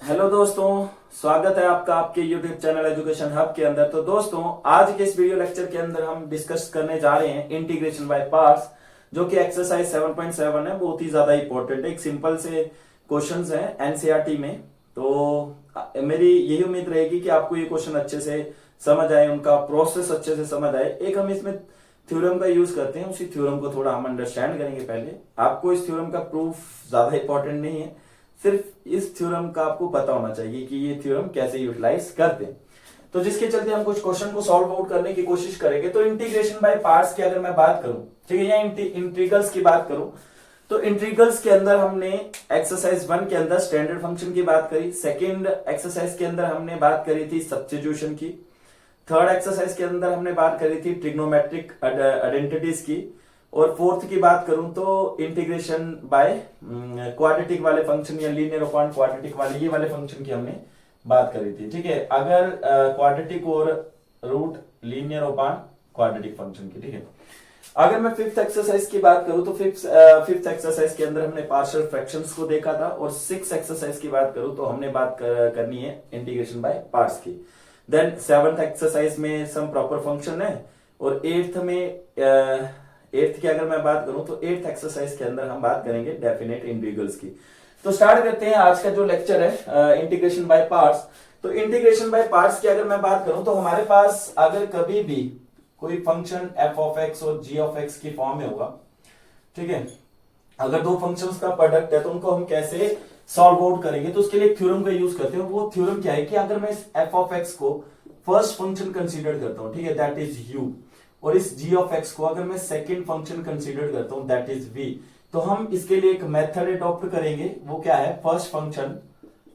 Hello दोस्तों, स्वागत है आपका आपके YouTube चैनल एजुकेशन हब के अंदर। तो दोस्तों, आज के इस वीडियो लेक्चर के अंदर हम डिस्कस करने जा रहे हैं इंटीग्रेशन बाय पार्ट्स, जो कि एक्सरसाइज 7.7 है। बहुत ही ज्यादा इंपॉर्टेंट है, एक सिंपल से क्वेश्चंस हैं एनसीईआरटी में। तो मेरी यही उम्मीद रहेगी कि आपको ये क्वेश्चन अच्छे से समझ आए, उनका प्रोसेस अच्छे से समझ आए। एक हम इसमें थ्योरम का यूज करते हैं, उसी थ्योरम को थोड़ा हम अंडरस्टैंड करेंगे। पहले आपको इस थ्योरम का प्रूफ ज्यादा इंपॉर्टेंट नहीं है, सिर्फ इस थ्योरम का आपको पता होना चाहिए कि ये थ्योरम कैसे यूटिलाइज करते हैं। तो जिसके चलते हम कुछ क्वेश्चन को सॉल्व आउट करने की कोशिश करेंगे। तो इंटीग्रेशन बाय पार्ट्स की अगर मैं बात करूं, ठीक है, या इंटीग्रल्स की बात करूं, तो इंटीग्रल्स के अंदर हमने एक्सरसाइज 1 के अंदर स्टैंडर्ड फंक्शन की बात करी, सेकेंड एक्सरसाइज के अंदर हमने बात करी थी सब्स्टिट्यूशन की, थर्ड एक्सरसाइज के अंदर हमने बात करी थी ट्रिग्नोमेट्रिक आइडेंटिटीज की, और फोर्थ की बात करूं तो इंटीग्रेशन बाय क्वाड्रेटिक वाले फंक्शन या लीनियर अपॉन क्वाड्रेटिक वाले, ये वाले फंक्शन की हमने बात करी थी। ठीक है, अगर क्वाड्रेटिक और root linear upon quadratic function की। ठीक है, अगर मैं फिफ्थ एक्सरसाइज की बात करूं तो फिफ्थ एक्सरसाइज के अंदर हमने पार्शियल फ्रैक्शंस को देखा था, और सिक्स एक्सरसाइज की बात करूं तो हमने बात करनी है इंटीग्रेशन बाय पार्ट्स की। देन सेवंथ एक्सरसाइज में सम प्रॉपर फंक्शन है, और एट्थ की अगर मैं बात करूं तो एट्थ एक्सरसाइज के अंदर हम बात करेंगे डेफिनेट इंटीग्रल्स की। तो स्टार्ट करते हैं आज का जो लेक्चर है इंटीग्रेशन बाय पार्ट्स। तो इंटीग्रेशन बाय पार्ट्स की अगर मैं बात करूं तो हमारे पास अगर कभी भी कोई फंक्शन एफ ऑफ एक्स और जी ऑफ एक्स की फॉर्म में होगा, ठीक है, अगर दो फंक्शंस का प्रोडक्ट है तो उनको हम कैसे सॉल्व आउट करेंगे, तो उसके लिए थ्योरम का यूज करते हैं। वो थ्योरम क्या है कि अगर मैं एफ ऑफ एक्स को फर्स्ट फंक्शन कंसीडर करता हूं, ठीक है, दैट इज यू, और इस g ऑफ x को अगर मैं सेकंड फंक्शन कंसीडर करता हूं दैट इज v, तो हम इसके लिए एक मेथड अडॉप्ट करेंगे। वो क्या है? फर्स्ट फंक्शन,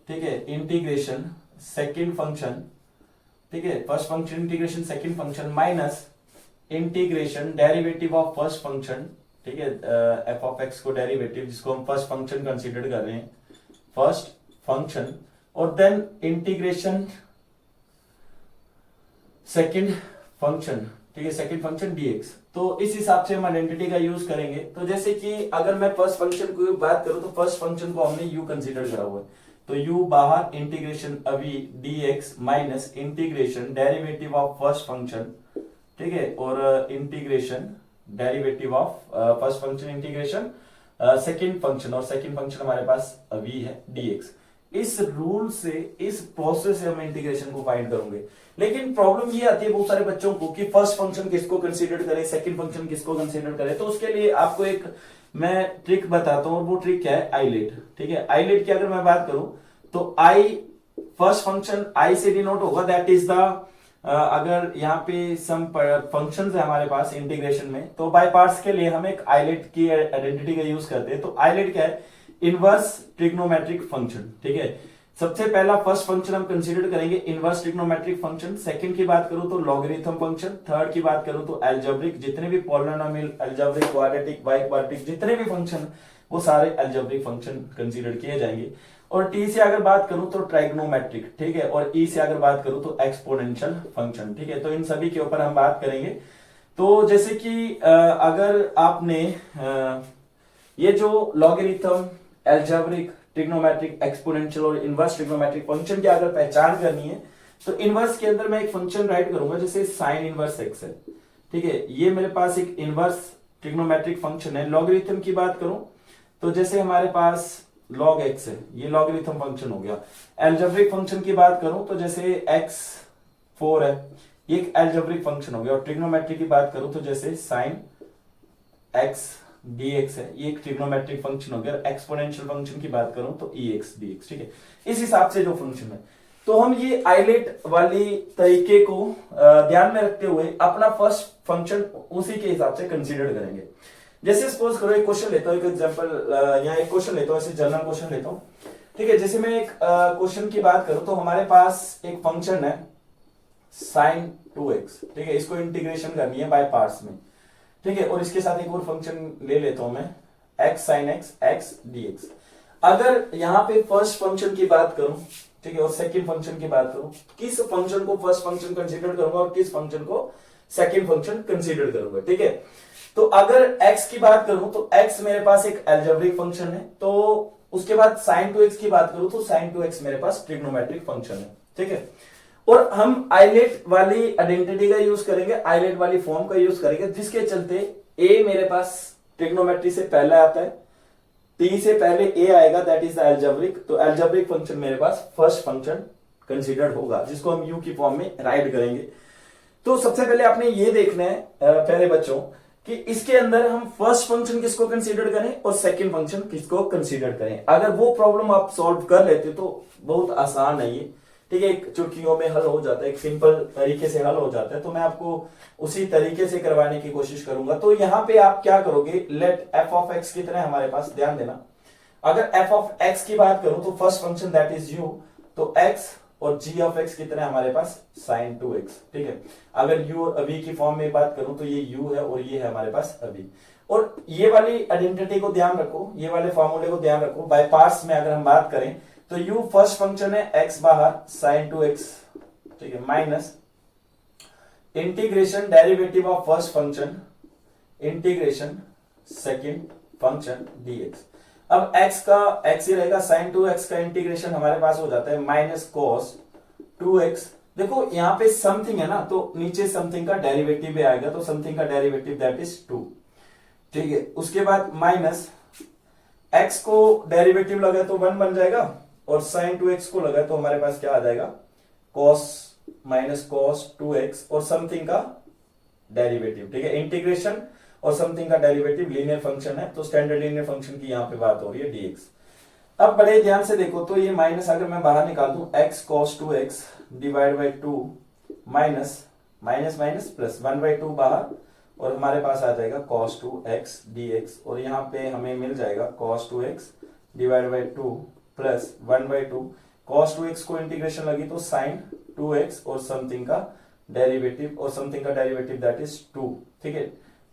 ठीक है, इंटीग्रेशन सेकंड फंक्शन, ठीक है, first function integration second function minus integration derivative of first function, ठीक है, f ऑफ x को डेरिवेटिव जिसको हम फर्स्ट फंक्शन कंसीडर कर रहे हैं, फर्स्ट फंक्शन, और देन इंटीग्रेशन सेकंड फंक्शन, ठीक है, सेकंड फंक्शन dx। तो इस हिसाब से हम आइडेंटिटी का यूज करेंगे। तो जैसे कि अगर मैं फर्स्ट फंक्शन की बात करूं तो फर्स्ट फंक्शन को हमने u कंसीडर करा हुआ है, तो u बाहर इंटीग्रेशन अभी dx minus integration derivative of first function, ठीक है, और integration derivative of first function integration second function, और सेकंड फंक्शन हमारे पास v है dx। इस रूल से, इस प्रोसेस से हम इंटीग्रेशन को फाइंड करेंगे। लेकिन प्रॉब्लम ये आती है बहुत सारे बच्चों को कि फर्स्ट फंक्शन किसको कंसीडर करें, सेकंड फंक्शन किसको कंसीडर करें। तो उसके लिए आपको एक मैं ट्रिक बताता हूं, और वो ट्रिक क्या है? आईलेट। ठीक है, आईलेट की अगर मैं बात करूं तो आई फर्स्ट फंक्शन आई से डिनोट होगा, दैट इज द अगर यहाँ पे सम फंक्शंस है हमारे पास इंटीग्रेशन में, तो बाय पार्ट्स के लिए हम एक आईलेट की आइडेंटिटी का यूज करते हैं। तो आईलेट क्या है? Inverse trigonometric function. ठीक है, सबसे पहला फर्स्ट फंक्शन हम कंसीडर करेंगे इनवर्स ट्रिग्नोमेट्रिक फंक्शन, सेकंड की बात करूं तो लॉगरिथम फंक्शन, थर्ड की बात करूं तो अलजेब्रिक, जितने भी polynomial, algebraic, quadratic, by quadratic, जितने भी फंक्शन वो सारे अलजेब्रिक फंक्शन कंसीडर किए जाएंगे। और टी से अगर बात करूं तो ट्राइग्नोमेट्रिक, ठीक है, और ई से अगर बात करूं तो एक्सपोनेंशियल फंक्शन। ठीक है, तो इन सभी के ऊपर हम बात करेंगे। तो जैसे कि अगर आपने ये जो लॉगरिथम, अलजेब्रिक, ट्रिग्नोमेट्रिक, एक्सपोनेंशियल और इनवर्स ट्रिग्नोमेट्रिक फंक्शन की अगर पहचान करनी है तो इनवर्स के अंदर मैं एक फंक्शन राइट करूंगा जैसे साइन इनवर्स एक्स है। ठीक है, ये मेरे पास एक इनवर्स ट्रिग्नोमेट्रिक फंक्शन है। लॉगरिथम की बात करूं तो जैसे हमारे पास लॉग एक्स है, ये लॉगरिथम फंक्शन हो गया। अलजेब्रिक फंक्शन की बात करूं तो जैसे एक्स 4 है, ये एक अलजेब्रिक फंक्शन हो गया। और ट्रिग्नोमेट्रिक की बात करूं तो जैसे साइन एक्स dx है, ये एक ट्रिग्नोमेट्रिक फंक्शन हो गया। एक्सपोनेंशियल फंक्शन की बात करूं तो ex dx। ठीक है, इस हिसाब से जो फंक्शन है, तो हम ये आईलेट वाली तरीके को ध्यान में रखते हुए अपना फर्स्ट फंक्शन उसी के हिसाब से कंसीडर करेंगे। जैसे सपोज करो एक क्वेश्चन लेता हूं, एक एग्जांपल यहाँ एक क्वेश्चन लेता हूं, ऐसे जनरल क्वेश्चन लेता हूं। ठीक है, जैसे मैं एक क्वेश्चन की बात करूं तो हमारे पास एक फंक्शन है साइन 2x, ठीक है, इसको इंटीग्रेशन करनी है बाय पार्ट्स में। ठीक है, और इसके साथ एक और फंक्शन ले लेता हूं मैं, x sin x x dx। अगर यहां पे फर्स्ट फंक्शन की बात करूं, ठीक है, और सेकंड फंक्शन की बात करूं, किस फंक्शन को फर्स्ट फंक्शन कंसीडर करूंगा और किस फंक्शन को सेकंड फंक्शन कंसीडर करूंगा। ठीक है, तो अगर x की बात करूं तो x मेरे पास एक अलजेब्रिक फंक्शन है, तो उसके बाद sin 2x की बात करूं तो sin 2x मेरे पास ट्रिग्नोमेट्रिक फंक्शन है, ठीक है। और हम आइलेट वाली आइडेंटिटी का यूज करेंगे, आइलेट वाली फॉर्म का यूज करेंगे, जिसके चलते a मेरे पास ट्रिग्नोमेट्री से पहले आता है, t से पहले a आएगा, दैट इज द एल्जेब्रिक। तो एल्जेब्रिक फंक्शन मेरे पास फर्स्ट फंक्शन कंसीडर्ड होगा, जिसको हम u की फॉर्म में राइट करेंगे। तो सबसे पहले आपने ये देखना है प्यारे बच्चों कि इसके अंदर हम फर्स्ट फंक्शन किसको कंसीडर करें और सेकंड फंक्शन किसको कंसीडर करें। अगर वो प्रॉब्लम आप सॉल्व कर लेते तो बहुत आसान है ये, ठीक है, एक चुटकियों में हल हो जाता है, एक सिंपल तरीके से हल हो जाता है। तो मैं आपको उसी तरीके से करवाने की कोशिश करूंगा। तो यहां पे आप क्या करोगे, लेट एफ ऑफ एक्स कितना है हमारे पास, ध्यान देना। अगर एफ ऑफ एक्स की बात करूं तो first function that is you, तो एक्स और g ऑफ x कितना है हमारे पास, sin 2x, ठीक है। अगर u अभी की फॉर्म में बात करूं तो ये u है और ये है हमारे पास अभी। और ये वाली आइडेंटिटी को ध्यान रखो, ये वाले फॉर्मूले को ध्यान रखो। बाय पार्ट्स में अगर हम बात करें तो u फर्स्ट फंक्शन है x बाहर sin 2x, ठीक है, minus integration derivative of first function integration second function dx। अब x का x ही रहेगा, sin 2x का इंटीग्रेशन हमारे पास हो जाता है माइनस cos 2x। देखो यहाँ पे समथिंग है ना, तो नीचे समथिंग का डेरिवेटिव भी आएगा, तो समथिंग का डेरिवेटिव दैट इज 2, ठीक है। उसके बाद माइनस x को डेरिवेटिव लगा तो 1 बन जाएगा, और sin 2x को लगा तो हमारे पास क्या आ जाएगा, cos माइनस cos 2x और समथिंग का डेरिवेटिव, ठीक है। इंटीग्रेशन और समथिंग का डेरिवेटिव लीनियर फंक्शन है, तो स्टैंडर्ड लीनियर फंक्शन की यहाँ पे बात हो रही है dx। अब बड़े ध्यान से देखो, तो ये माइनस अगर मैं बाहर निकाल दूं x cos 2x divide by 2 minus minus minus plus 1/2 बाहर, और हमारे पास आ जाएगा cos 2x dx, और यहाँ पे हमें मिल जाएगा cos 2x divide by 2 plus 1/2। cos 2x को इंटीग्रेशन लगी तो sin 2x और समथिंग का डेरिवेटिव, और समथिंग का डेरिवेटिव दैट इज 2, ठीक है,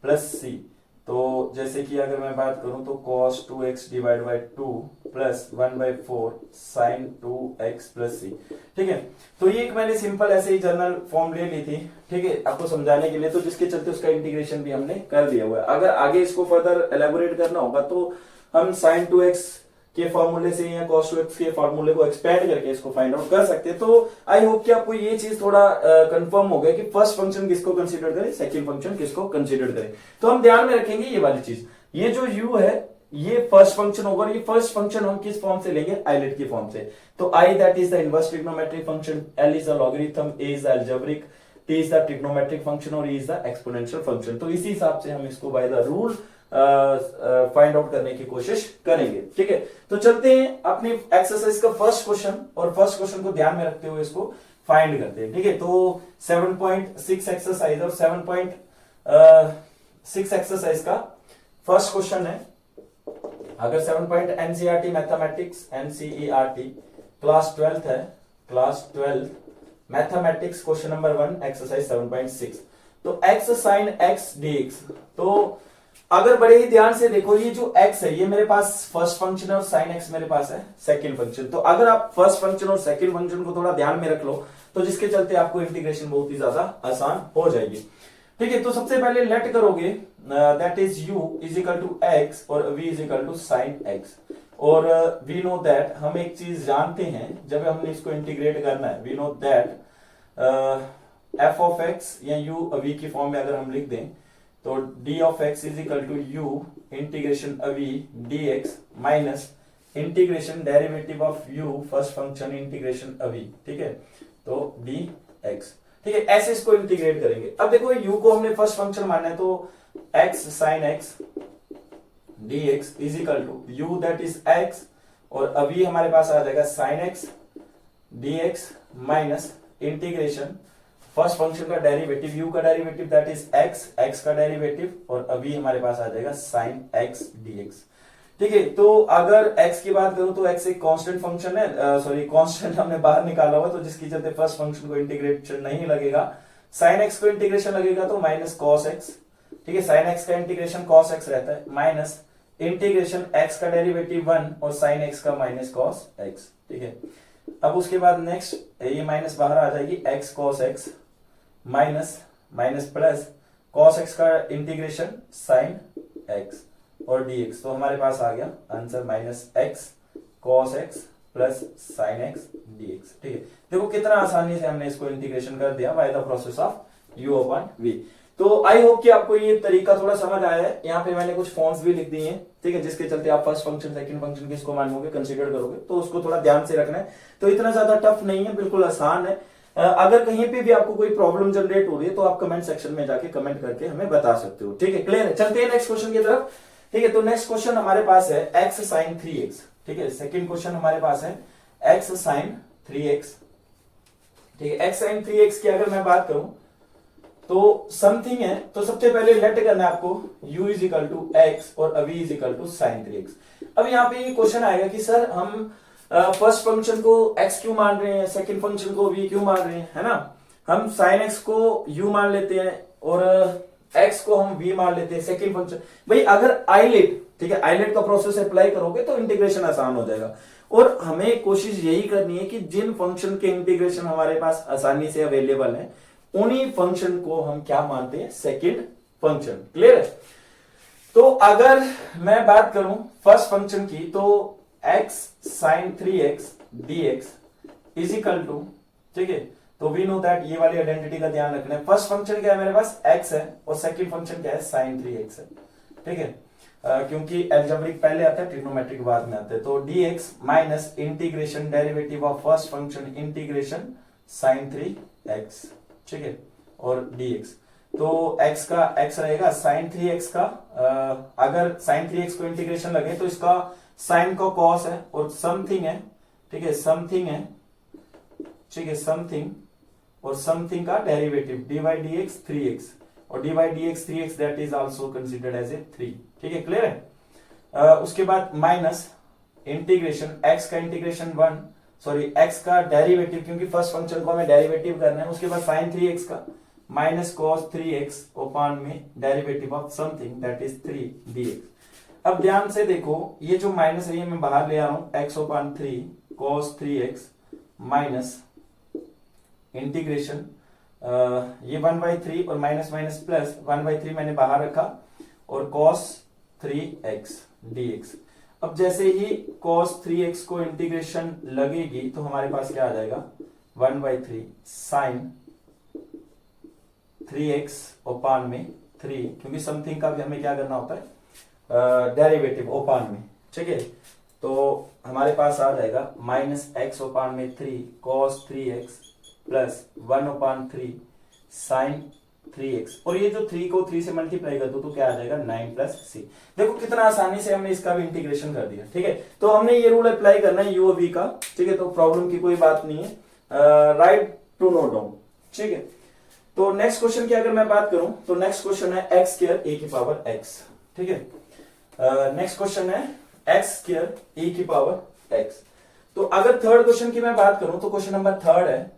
प्लस सी। तो जैसे कि अगर मैं बात करूं तो cos 2x divide by 2 plus 1/4 sin 2x plus C, ठीक है। तो ये एक मैंने सिंपल ऐसे ही जनरल फॉर्म ले ली थी, ठीक है, आपको समझाने के लिए, तो जिसके चलते उसका इंटीग्रेशन भी हमने कर दिया हुआ है। अगर आगे इसको फर्दर एलेबोरेट करना होगा तो हम sin 2x के फॉर्मूले से या cos 2x के फॉर्मूले को एक्सपेंड करके इसको फाइंड आउट कर सकते हैं। तो आई होप कि आपको ये चीज थोड़ा कंफर्म हो गया कि फर्स्ट फंक्शन किसको कंसीडर करें, सेकंड फंक्शन किसको कंसीडर करें। तो हम ध्यान में रखेंगे ये वाली चीज, ये जो u है ये फर्स्ट फंक्शन होगा, और ये फर्स्ट फंक्शन हम किस फॉर्म से लेंगे, आइलेट की फॉर्म से। तो i that is the inverse trigonometric function, l is the logarithm, a is the algebraic, t is the trigonometric function और e is the exponential function. तो इसी हिसाब से हम इसको by the rule find out करने की कोशिश करेंगे, ठीक है। तो चलते हैं अपनी एक्सरसाइज का फर्स्ट क्वेश्चन, और फर्स्ट क्वेश्चन को ध्यान में रखते हुए इसको फाइंड करते हैं, ठीक है। तो 7.6 एक्सरसाइज और 7.6 एक्सरसाइज का फर्स्ट क्वेश्चन है। अगर 7 NCERT mathematics NCERT class 12th है, class 12 mathematics question number 1 exercise 7.6। तो x sin x dx, तो अगर बड़े ही ध्यान से देखो, ये जो x है ये मेरे पास फर्स्ट फंक्शन है और sin x मेरे पास है सेकंड फंक्शन। तो अगर आप फर्स्ट फंक्शन और सेकंड फंक्शन को थोड़ा ध्यान में रख लो तो जिसके चलते आपको इंटीग्रेशन बहुत ही ज्यादा आसान हो जाएगी, ठीक है। तो सबसे पहले लेट करोगे that is u is equal to x और v is equal to sin x, और वी नो दैट, हम एक चीज जानते हैं जब हमने इसको इंटीग्रेट करना है, we know that f of x या u v की फॉर्म में अगर हम लिख दें तो d of x is equal to u integration v dx minus integration derivative of u first function integration v, ठीक है, तो dx, ठीक है। ऐसे इसको इंटीग्रेट करेंगे। अब देखो u को हमने फर्स्ट फंक्शन मानना है, तो x sin x dx is equal to u that is x, और अभी हमारे पास आ जाएगा sin x dx minus integration first function का डेरिवेटिव, u का डेरिवेटिव दैट इज x का डेरिवेटिव, और अभी हमारे पास आ जाएगा sin x dx, ठीक है। तो अगर x की बात करूं तो x एक कांस्टेंट फंक्शन है, सॉरी कांस्टेंट हमने बाहर निकाला हुआ, तो जिसकी चलते फर्स्ट फंक्शन को इंटीग्रेशन नहीं लगेगा। sin x को इंटीग्रेशन लगेगा तो माइनस cos x, ठीक है, sin x का इंटीग्रेशन cos x रहता है, माइनस इंटीग्रेशन x का डेरिवेटिव 1 और sin x का माइनस cos x, ठीक है। अब उसके बाद नेक्स्ट ये माइनस बाहर आ जाएगी, x cos x minus minus plus cos x का इंटीग्रेशन sin x और dx, तो हमारे पास आ गया answer minus x cos x plus sin x dx। ठीक है, देखो कितना आसानी से हमने इसको इंटीग्रेशन कर दिया by the process of u upon v। तो आई होप कि आपको ये तरीका थोड़ा समझ आया है। यहाँ पे मैंने कुछ फॉर्म्स भी लिख दिए हैं, ठीक है, जिसके चलते आप फर्स्ट फंक्शन सेकंड फंक्शन किसको मानोगे, कंसीडर करोगे, तो उसको थोड़ा ध्यान से रखना है। तो इतना ज्यादा टफ नहीं है, बिल्कुल आसान है। अगर कहीं पे भी आपको कोई प्रॉब्लम जनरेट हो रही है तो आप कमेंट सेक्शन में जाके कमेंट करके हमें बता सकते हो। ठीक है, क्लियर है। चलते हैं नेक्स्ट क्वेश्चन की तरफ। ठीक है, तो नेक्स्ट क्वेश्चन हमारे पास है x sin 3x। ठीक है, सेकंड क्वेश्चन हमारे पास है x sin 3x। ठीक है, x sin 3x की अगर मैं बात करूं तो समथिंग है, तो सबसे पहले लेट करना है आपको u is equal to x और v is equal to sine 3x। अब यहाँ पे ये क्वेश्चन आएगा कि सर हम फर्स्ट फंक्शन को x क्यों मान रहे हैं, सेकंड फंक्शन को v क्यों मान रहे हैं, है ना। हम sin x को u मान लेते हैं और x को हम v मान लेते हैं सेकंड फंक्शन। भाई अगर आइलेट, ठीक है, आइलेट का प्रोसेस अप्लाई करोगे तो इंटीग्रेशन आसान हो जाएगा। और हमें कोशिश यही करनी है कि जिन फंक्शन के इंटीग्रेशन हमारे पास आसानी से अवेलेबल है उन्हीं फंक्शन को हम क्या मानते हैं, सेकंड फंक्शन। क्लियर है। तो अगर मैं बात करूं फर्स्ट फंक्शन की तो x sin 3x dx is equal to, ठीक है, तो वी नो दैट, ये वाली आइडेंटिटी का ध्यान रखना है। फर्स्ट फंक्शन क्या है मेरे पास, x है, और सेकंड फंक्शन क्या है, sin 3x है। ठीक है, क्योंकि एल्जेब्रिक पहले आता है, ट्रिग्नोमेट्रिक बाद में आता है। तो dx minus integration derivative of first function integration sin 3x, ठीक है, और dx। तो x का x रहेगा sin 3x का, अगर sin 3x को इंटीग्रेशन लगे तो इसका sin का cos है और समथिंग है, ठीक है, समथिंग है, ठीक है, समथिंग, और समथिंग का डेरिवेटिव dy dx 3x, और dy dx 3x that is also considered as a 3। ठीक है, क्लियर है। उसके बाद माइनस इंटीग्रेशन x का इंटीग्रेशन 1, सॉरी x का डेरिवेटिव, क्योंकि फर्स्ट फंक्शन को हमें डेरिवेटिव करना है। उसके बाद sin 3x का माइनस cos 3x ओपन में derivative of something that is 3 dx। अब ध्यान से देखो, ये जो माइनस है ये मैं बाहर ले आ रहा हूं, x open 3 cos 3x minus integration, ये 1/3 और माइनस माइनस प्लस 1/3 मैंने बाहर रखा, और cos 3x dx। अब जैसे ही cos 3x को इंटीग्रेशन लगेगी तो हमारे पास क्या आ जाएगा, 1/3 sin 3x ओपन में 3, क्योंकि समथिंग का भी हमें क्या करना होता है, डेरिवेटिव ओपन में। ठीक है, तो हमारे पास आ जाएगा माइनस x ओपन में 3 cos 3x plus 1/3 sin 3x, और ये जो 3 को 3 से मल्टीप्लाई कर दो तो क्या आ जाएगा, 9 प्लस c। देखो कितना आसानी से हमने इसका भी इंटीग्रेशन कर दिया। ठीक है, तो हमने ये रूल अप्लाई करना है u और v का। ठीक है, तो प्रॉब्लम की कोई बात नहीं है, राइट टू नोट डाउन। ठीक है, तो नेक्स्ट क्वेश्चन की अगर मैं बात करूं तो नेक्स्ट क्वेश्चन है x स्क्वायर a की पावर x। ठीक है, नेक्स्ट क्वेश्चन है x स्क्वायर a की पावर x। तो अगर थर्ड क्वेश्चन की मैं बात करूं तो क्वेश्चन नंबर थर्ड है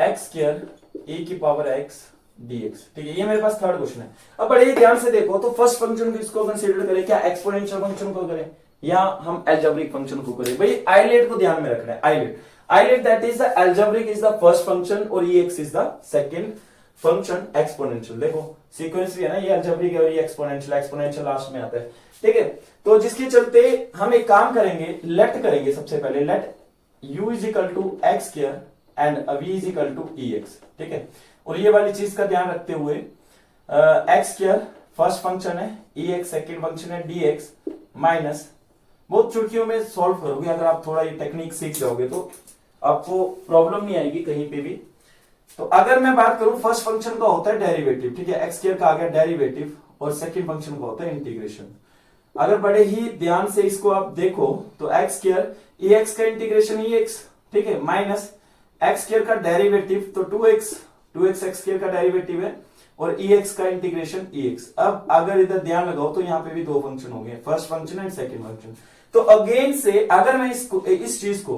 x स्क्वायर a की पावर x dx। ठीक है, ये मेरे पास थर्ड क्वेश्चन है। अब बड़े ही ध्यान से देखो, तो फर्स्ट फंक्शन को इसको कंसीडर करें, क्या एक्सपोनेंशियल फंक्शन को करें या हम एल्जेब्रिक फंक्शन को करें। भाई आइलेट को ध्यान में रखना है, ILATE that is the algebraic is the first function और ex इज द सेकंड फंक्शन एक्सपोनेंशियल। देखो सीक्वेंस भी है ना, ये एल्जेब्रिक है और ये एक्सपोनेंशियल, एक्सपोनेंशियल लास्ट में आता है। ठीक है, तो जिसके चलते हम एक काम करेंगे, लेट करेंगे सबसे पहले, let u is equal to x square and v is equal to ex। ठीक है, और ये वाली चीज का ध्यान रखते हुए एक्स स्क्वायर फर्स्ट फंक्शन है, ex सेकंड फंक्शन है, dx माइनस, बहुत चुटकियों में सॉल्व करोगे अगर आप थोड़ा ये टेक्निक सीख जाओगे तो आपको प्रॉब्लम नहीं आएगी कहीं पे भी। तो अगर मैं बात करूं फर्स्ट फंक्शन का होता है डेरिवेटिव, ठीक है, एक्स स्क्वायर का आ गया डेरिवेटिव, और सेकंड फंक्शन का होता है इंटीग्रेशन। अगर बड़े ही ध्यान से इसको आप देखो तो एक्स स्क्वायर ex का इंटीग्रेशन ex, ठीक है, माइनस एक्स स्क्वायर का डेरिवेटिव तो 2x एक्स स्क्वायर का डेरिवेटिव है, और ex का इंटीग्रेशन ex। अब अगर इधर ध्यान लगाओ तो यहाँ पे भी दो फंक्शन हो गए, first function and second function. तो अगेन से अगर मैं इस चीज को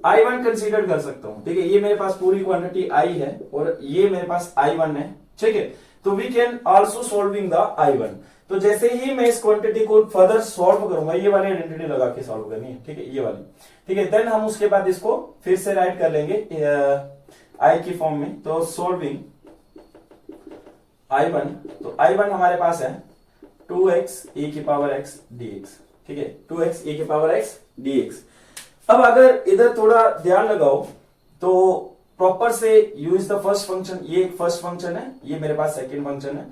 I1 कंसीडर कर सकता हूं, ठीक है, ये मेरे पास पूरी क्वांटिटी I है और ये मेरे पास I1 है। ठीक है, तो we can also solving the I1। तो जैसे ही मैं इस क्वांटिटी को फर्दर सॉल्व करूंगा, ये वाली आइडेंटिटी लगा के सॉल्व करनी है, ठीक है, ये वाली, ठीक है, देन हम उसके बाद इसको फिर से राइट कर लेंगे I की फॉर्म में। तो सॉल्विंग I1, तो I1 हमारे पास है 2x e की पावर x dx। ठीक है, 2x e की पावर x dx। अब अगर इधर थोड़ा ध्यान लगाओ तो प्रॉपर से u is the first function, ये एक फर्स्ट फंक्शन है, ये मेरे पास सेकंड फंक्शन है।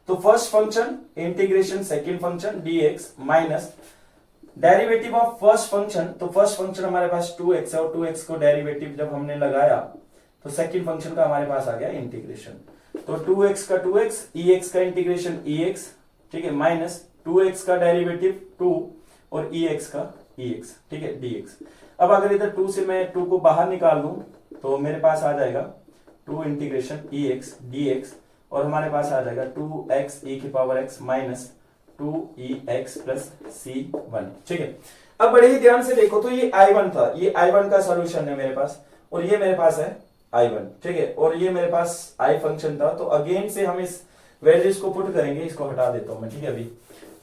तो first function integration second function dx minus derivative of first function, तो फर्स्ट फंक्शन हमारे पास 2x है और 2x को डेरिवेटिव जब हमने लगाया तो सेकंड फंक्शन का हमारे पास आ गया इंटीग्रेशन। तो 2x का 2x, ex का इंटीग्रेशन ex, ठीक है, माइनस 2x का डेरिवेटिव 2 और ex का ex, ठीक है, dx। अब अगर इधर 2 से मैं 2 को बाहर निकाल दूं तो मेरे पास आ जाएगा 2 इंटीग्रेशन ex dx और हमारे पास आ जाएगा 2x e की power x minus 2ex plus c1, ठीक है। अब बड़े ही ध्यान से देखो तो ये I1 था, ये I1 का सॉल्यूशन है मेरे पास और ये मेरे पास है I1, ठीक है, और ये मेरे पास I फंक्शन था। तो अगेन से हम इस वैल्यूज को पुट करेंगे, इसको हटा देता हूं मैं, ठीक है।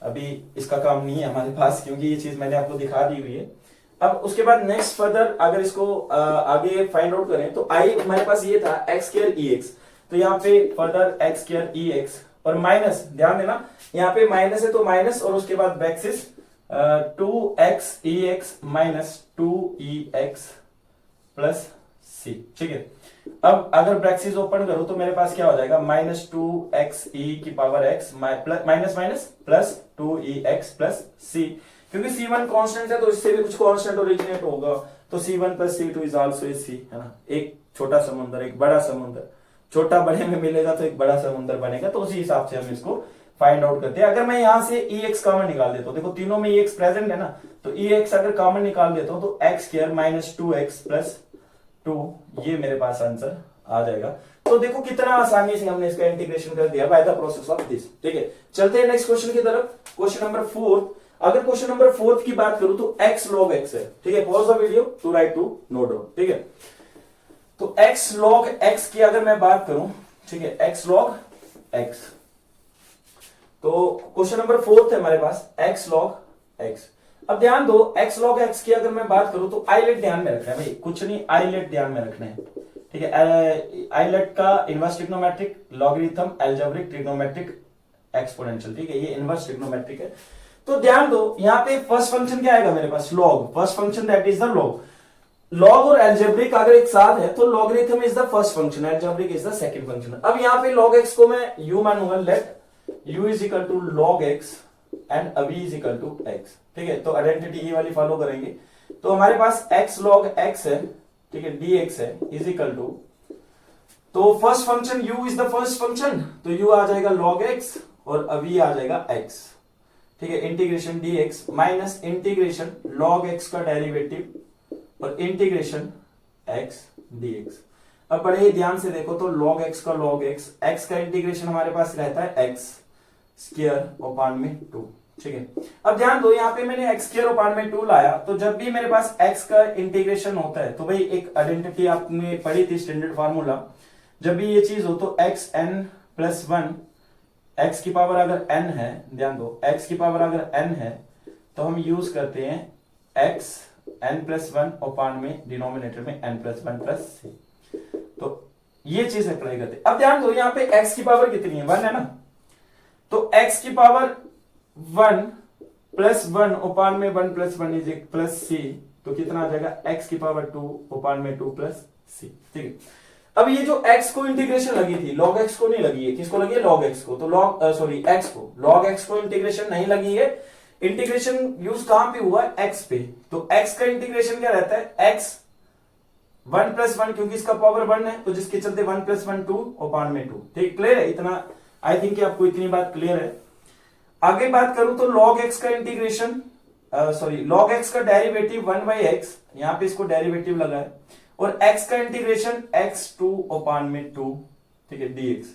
अभी इसका काम नहीं है हमारे पास क्योंकि ये चीज मैंने आपको दिखा दी हुई है। अब उसके बाद नेक्स्ट फर्दर अगर इसको आगे फाइंड आउट करें तो I हमारे पास ये था x स्क्वायर ex, तो यहाँ पे फर्दर x स्क्वायर ex और माइनस, ध्यान देना यहाँ पे माइनस है तो माइनस और उसके बाद बैक्सिस 2x ex minus 2ex plus c, ठीक है। अब अगर ब्रैकेट्स ओपन करो तो मेरे पास क्या हो जाएगा, माइनस 2x e की power x minus minus plus 2ex plus c, क्योंकि c1 कांस्टेंट है तो इससे भी कुछ कांस्टेंट ओरिजिनेट होगा, तो c1 plus c2 is also c, है ना। एक छोटा समुद्र एक बड़ा समुद्र, छोटा बड़े में मिलेगा तो एक बड़ा समुद्र बनेगा, तो उसी हिसाब से हम इसको फाइंड आउट करते हैं। अगर मैं यहां से ex कॉमन निकाल देता हूं, देखो तीनों में ex प्रेजेंट है ना, तो ex अगर कॉमन निकाल देता हूं तो x square minus 2x plus 2, ये मेरे पास आंसर आ जाएगा। तो देखो कितना आसानी से हमने इसका इंटीग्रेशन कर दिया by the process of this, ठीक है। चलते हैं नेक्स्ट क्वेश्चन की तरफ, क्वेश्चन नंबर 4। अगर क्वेश्चन नंबर 4 की बात करूं तो x log x है, ठीक है। Pause the video to write to note down, ठीक है। तो x log x की अगर मैं बात करूं, ठीक है, x log x, तो क्वेश्चन नंबर 4 है हमारे पास x log x। अब ध्यान दो x log x की अगर मैं बात करूं तो आईलेट ध्यान में रखना है भाई, कुछ नहीं, आईलेट ध्यान में रखना है, ठीक है। आईलेट का inverse trigonometric, logarithm, algebraic, trigonometric, exponential, ठीक है, ये इनवर्स ट्रिग्नोमेट्रिक है। तो ध्यान दो यहाँ पे फर्स्ट फंक्शन क्या आएगा मेरे पास, log, first function that is the log. Log और अलजेब्रिक अगर एक साथ है तो logarithm is the first function, algebraic is the second function. अब यहाँ पे log x को मैं u मानूंगा, let u is equal to log x and v is equal to x, ठीक है। तो आइडेंटिटी ये वाली फॉलो करेंगे, तो हमारे पास x log x है, ठीक है, dx है, इज इक्वल टू, तो first function u is the first function, तो u आ जाएगा log x और v आ जाएगा x, ठीक है, integration dx minus integration log x का डेरिवेटिव और इंटीग्रेशन x dx। अब बड़े ही ध्यान से देखो तो log x का log x का इंटीग्रेशन हमारे पास रहता है x स्क्वायर अपान में 2, ठीक है। अब ध्यान दो यहाँ पे मैंने x स्क्वायर अपान में 2 लाया, तो जब भी मेरे पास x का इंटीग्रेशन होता है तो भाई एक आइडेंटिटी आपने पढ़ी थी, स्टैंडर्ड फार्मूला, जब भी ये चीज हो तो x n प्लस 1, x की पावर अगर n है, ध्यान दो x की पावर अगर n है तो हम यूज करते हैं x n प्लस 1 अपान में डिनोमिनेटर में n प्लस 1 प्लस c, तो ये चीज अप्लाई करते हैं। अब ध्यान दो यहाँ पे x की पावर कितनी है, 1 है ना, तो x की पावर 1 प्लस 1 अपान में 1 प्लस 1 इज प्लस c, तो कितना आ जाएगा x की पावर 2 अपान में 2 प्लस c, ठीक है। अब ये जो x को इंटीग्रेशन लगी थी, log x को नहीं लगी है, किसको लगी है, log x को, तो x को, log x को इंटीग्रेशन नहीं लगी है। इंटीग्रेशन यूज कहां पे हुआ है, x पे, तो x का इंटीग्रेशन क्या रहता है, x 1 प्लस 1, क्योंकि इसका पावर 1 है तो जिसके चलते 1 प्लस 1 2 अपान में 2, ठीक, क्लियर है इतना, आई थिंक आपको इतनी बात क्लियर है। आगे बात करूं तो log x का इंटीग्रेशन log x का डेरिवेटिव 1 बाई एक्स, यहां पे इसको डेरिवेटिव लगा है, और x का इंटीग्रेशन x2 अपान में 2, ठीक है, dx।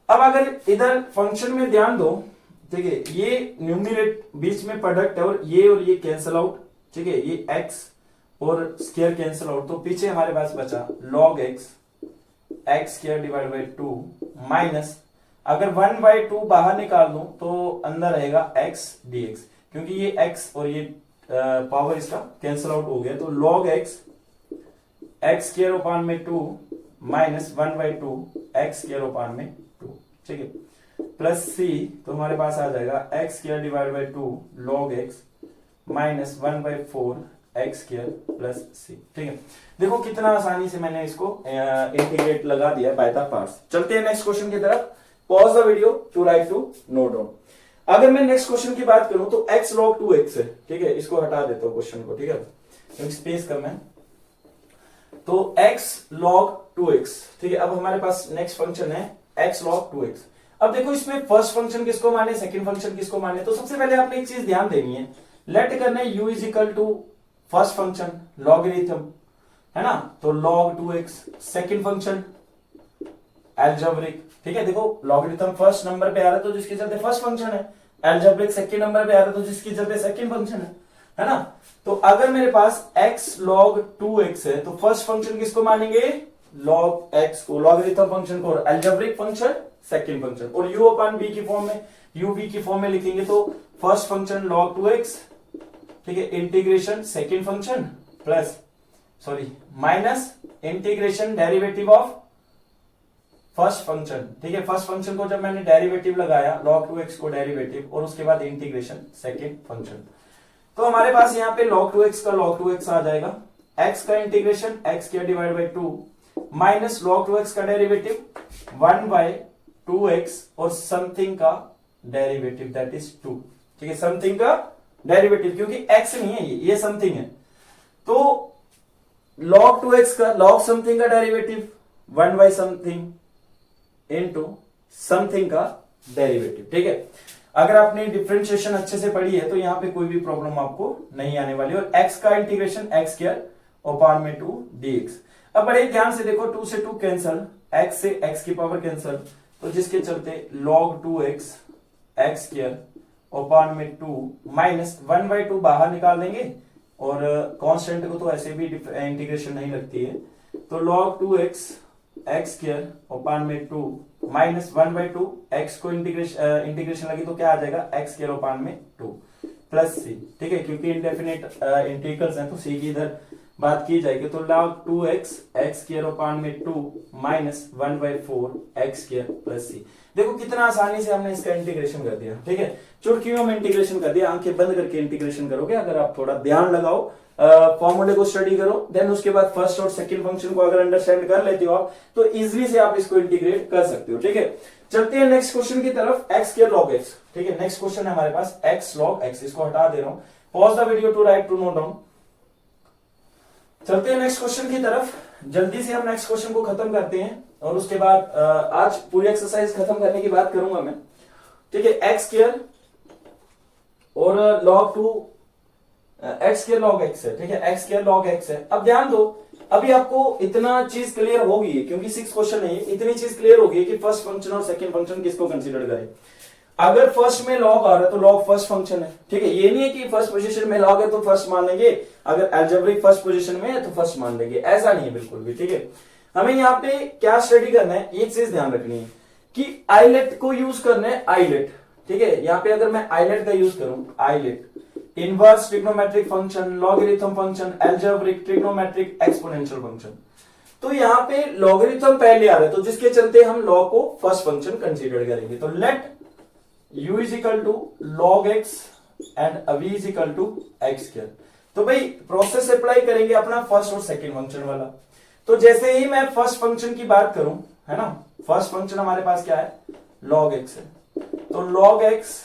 अब अगर इधर फंक्शन में ध्यान दो, ठीक है, ये न्यूमरेटर बीच में प्रोडक्ट है और ये कैंसिल आउट, ठीक है, ये x और स्क्वायर कैंसिल आउट, तो पीछे हमारे पास बचा log x square divide by 2 minus, अगर 1 बाई 2 बाहर निकाल दूं तो अंदर रहेगा x dx, क्योंकि ये x और ये पावर इसका कैंसिल आउट हो गया, तो log x स्क्वायर अपान में 2 minus 1 by 2 x square upon में 2, ठीक है, प्लस c, तो हमारे पास आ जाएगा x square divide by 2 log x minus 1/4 x square plus C. ठीक है, देखो कितना आसानी से मैंने इसको इंटीग्रेट लगा दिया बाय द पार्ट्स। चलते हैं नेक्स्ट क्वेश्चन की तरफ। Pause the video to write to note down. अगर मैं नेक्स्ट क्वेश्चन की बात करूं तो x log 2x है। ठीक है, इसको हटा देता हूं क्वेश्चन को। ठीक है, क्योंकि स्पेस कम है। तो x log 2x, ठीक है, अब हमारे पास नेक्स्ट फंक्शन है x log 2x। अब देखो इसमें फर्स्ट फंक्शन किसको माने, सेकंड फंक्शन किसको माने। तो सबसे पहले आपने एक चीज ध्यान देनी है, लेट करना है u is equal to first function logarithm, है ना। तो log 2x, second function algebraic. ठीक है, देखो लॉगरिथम फर्स्ट नंबर पे आ रहा है तो जिसके चलते फर्स्ट फंक्शन है, एल्जेब्रिक सेकंड नंबर पे आ रहा है तो जिसके चलते सेकंड फंक्शन है ना। तो अगर मेरे पास x log 2x है तो फर्स्ट फंक्शन किसको मानेंगे, log x को, लॉगरिथम फंक्शन को, और एल्जेब्रिक फंक्शन सेकंड फंक्शन। और u अपन v की फॉर्म में, u v की फॉर्म में लिखेंगे तो फर्स्ट फंक्शन log 2x, ठीक है, integration second function plus sorry minus integration derivative of first function. ठीक है, फर्स्ट फंक्शन को जब मैंने डेरिवेटिव लगाया log 2x को डेरिवेटिव, और उसके बाद इंटीग्रेशन सेकंड फंक्शन, तो हमारे पास यहाँ पे log 2x का log 2x आ जाएगा, x का इंटीग्रेशन x के divide by 2 minus log 2x का डेरिवेटिव 1/2x और समथिंग का डेरिवेटिव दैट इज 2। ठीक है, समथिंग का डेरिवेटिव, क्योंकि x नहीं है ये समथिंग है। तो log 2x का log समथिंग का डेरिवेटिव 1/something इनटू समथिंग का डेरिवेटिव। ठीक है, अगर आपने डिफरेंशिएशन अच्छे से पढ़ी है तो यहां पे कोई भी प्रॉब्लम आपको नहीं आने वाली। और x का इंटीग्रेशन x स्क्वायर अपॉन में 2 dx। अब बड़े ध्यान से देखो, 2 से 2 कैंसल, x से x की पावर कैंसल, तो जिसके चलते log 2x x square upon में 2 माइनस 1/2 बाहर निकाल देंगे, और कांस्टेंट को तो ऐसे भी इंटीग्रेशन नहीं लगती है। तो log 2x x square upon में 2 माइनस 1/2, x को इंटीग्रेशन लगी तो क्या आ जाएगा, x स्क्वायर अपॉन में 2 प्लस c। ठीक है, क्योंकि इंडेफिनिट इंटीग्रल्स हैं तो c की इधर बात की जाएगी। तो log 2x x square upon में 2 minus 1/4 x square plus c। देखो कितना आसानी से हमने इसका इंटीग्रेशन कर दिया। ठीक है, चुटकियों में इंटीग्रेशन कर दिया, आंखें बंद करके इंटीग्रेशन करोगे अगर आप थोड़ा ध्यान लगाओ, फॉर्मूले को स्टडी करो, देन उसके बाद फर्स्ट और सेकंड फंक्शन को अगर अंडरस्टैंड कर लेते हो आप तो इजीली से आप इसको इंटीग्रेट कर सकते हो। ठीक है, चलते हैं नेक्स्ट क्वेश्चन की तरफ, x स्क्वायर log x। ठीक है, नेक्स्ट क्वेश्चन है हमारे पास x log x, इसको हटा दे रहा हूं। Pause the video to write to note down. चलते हैं नेक्स्ट क्वेश्चन की तरफ, जल्दी से हम नेक्स्ट क्वेश्चन को खत्म करते हैं और उसके बाद आज पूरी एक्सरसाइज खत्म करने की बात करूंगा मैं। ठीक है, x स्क्वायर और log 2 x square log x है। ठीक है, x स्क्वायर log x है। अब ध्यान दो, अभी आपको इतना चीज क्लियर होगी है, क्योंकि 6 क्वेश्चन है, इतनी चीज क्लियर होगी कि फर्स्ट फंक्शन और सेकंड फंक्शन किसको कंसीडर करें। अगर फर्स्ट में log आ रहा है तो log फर्स्ट फंक्शन है। ठीक है, ये नहीं है कि फर्स्ट पोजीशन में log है तो फर्स्ट मान लेंगे, अगर एल्जेब्रिक फर्स्ट पोजीशन में है तो फर्स्ट मान लेंगे, ऐसा नहीं है बिल्कुल भी। ठीक है, हमें यहाँ पे क्या स्टडी करना है, एक चीज ध्यान रखनी है कि आईलेट को यूज करना है, आईलेट। ठीक है, यहाँ पे अगर मैं आईलेट का यूज करूं, eyelet inverse trigonometric function, logarithm function, algebraic, trigonometric, exponential function, तो यहाँ पे लॉगरिथम पहले आ रहा है तो जिसके चलते हम लॉग को फर्स्ट फंक्शन कंसीडर करेंगे। तो let u is equal to log x and v is equal to x square. तो भाई प्रोसेस अप्लाई करेंगे अपना फर्स्ट और सेकंड फंक्शन वाला। तो जैसे ही मैं फर्स्ट फंक्शन की बात करूं, है ना, फर्स्ट फंक्शन हमारे पास क्या है, log x है, तो log x,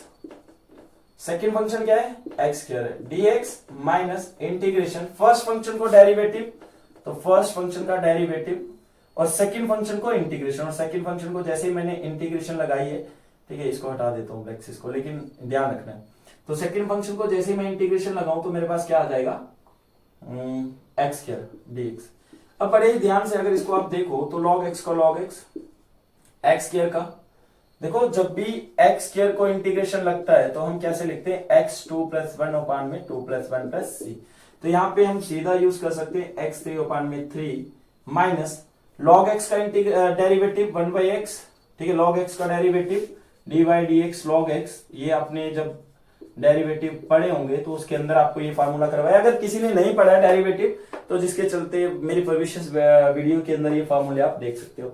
सेकंड फंक्शन क्या है, x स्क्वायर है, dx minus integration first function को डेरिवेटिव, तो फर्स्ट फंक्शन का डेरिवेटिव और सेकंड फंक्शन को इंटीग्रेशन, और सेकंड फंक्शन को जैसे ही मैंने इंटीग्रेशन लगाई है, ठीक है, इसको हटा देता हूं ब्रैकेट्स को, लेकिन ध्यान रखना है। तो सेकंड फंक्शन को जैसे ही मैं इंटीग्रेशन लगाऊं तो मेरे पास क्या आ जाएगा, x स्क्वायर dx। अब बड़े ही ध्यान से अगर इसको आप देखो तो log x का log x स्क्वायर का, देखो जब भी x स्क्वायर को इंटीग्रेशन लगता है तो हम कैसे लिखते हैं, x2 प्लस 1 अपान में 2 प्लस 1 प्लस c। तो यहाँ पे हम सीधा यूज कर सकते हैं x3 अपान में 3 माइनस log x का डेरिवेटिव 1/x। ठीक है, log x का derivative dy dx log x, ये आपने जब डेरिवेटिव पढ़े होंगे तो उसके अंदर आपको ये फार्मूला करवाया। अगर किसी ने नहीं पढ़ा है डेरिवेटिव तो जिसके चलते मेरी प्रीवियस वीडियो के अंदर ये फार्मूले आप देख सकते हो।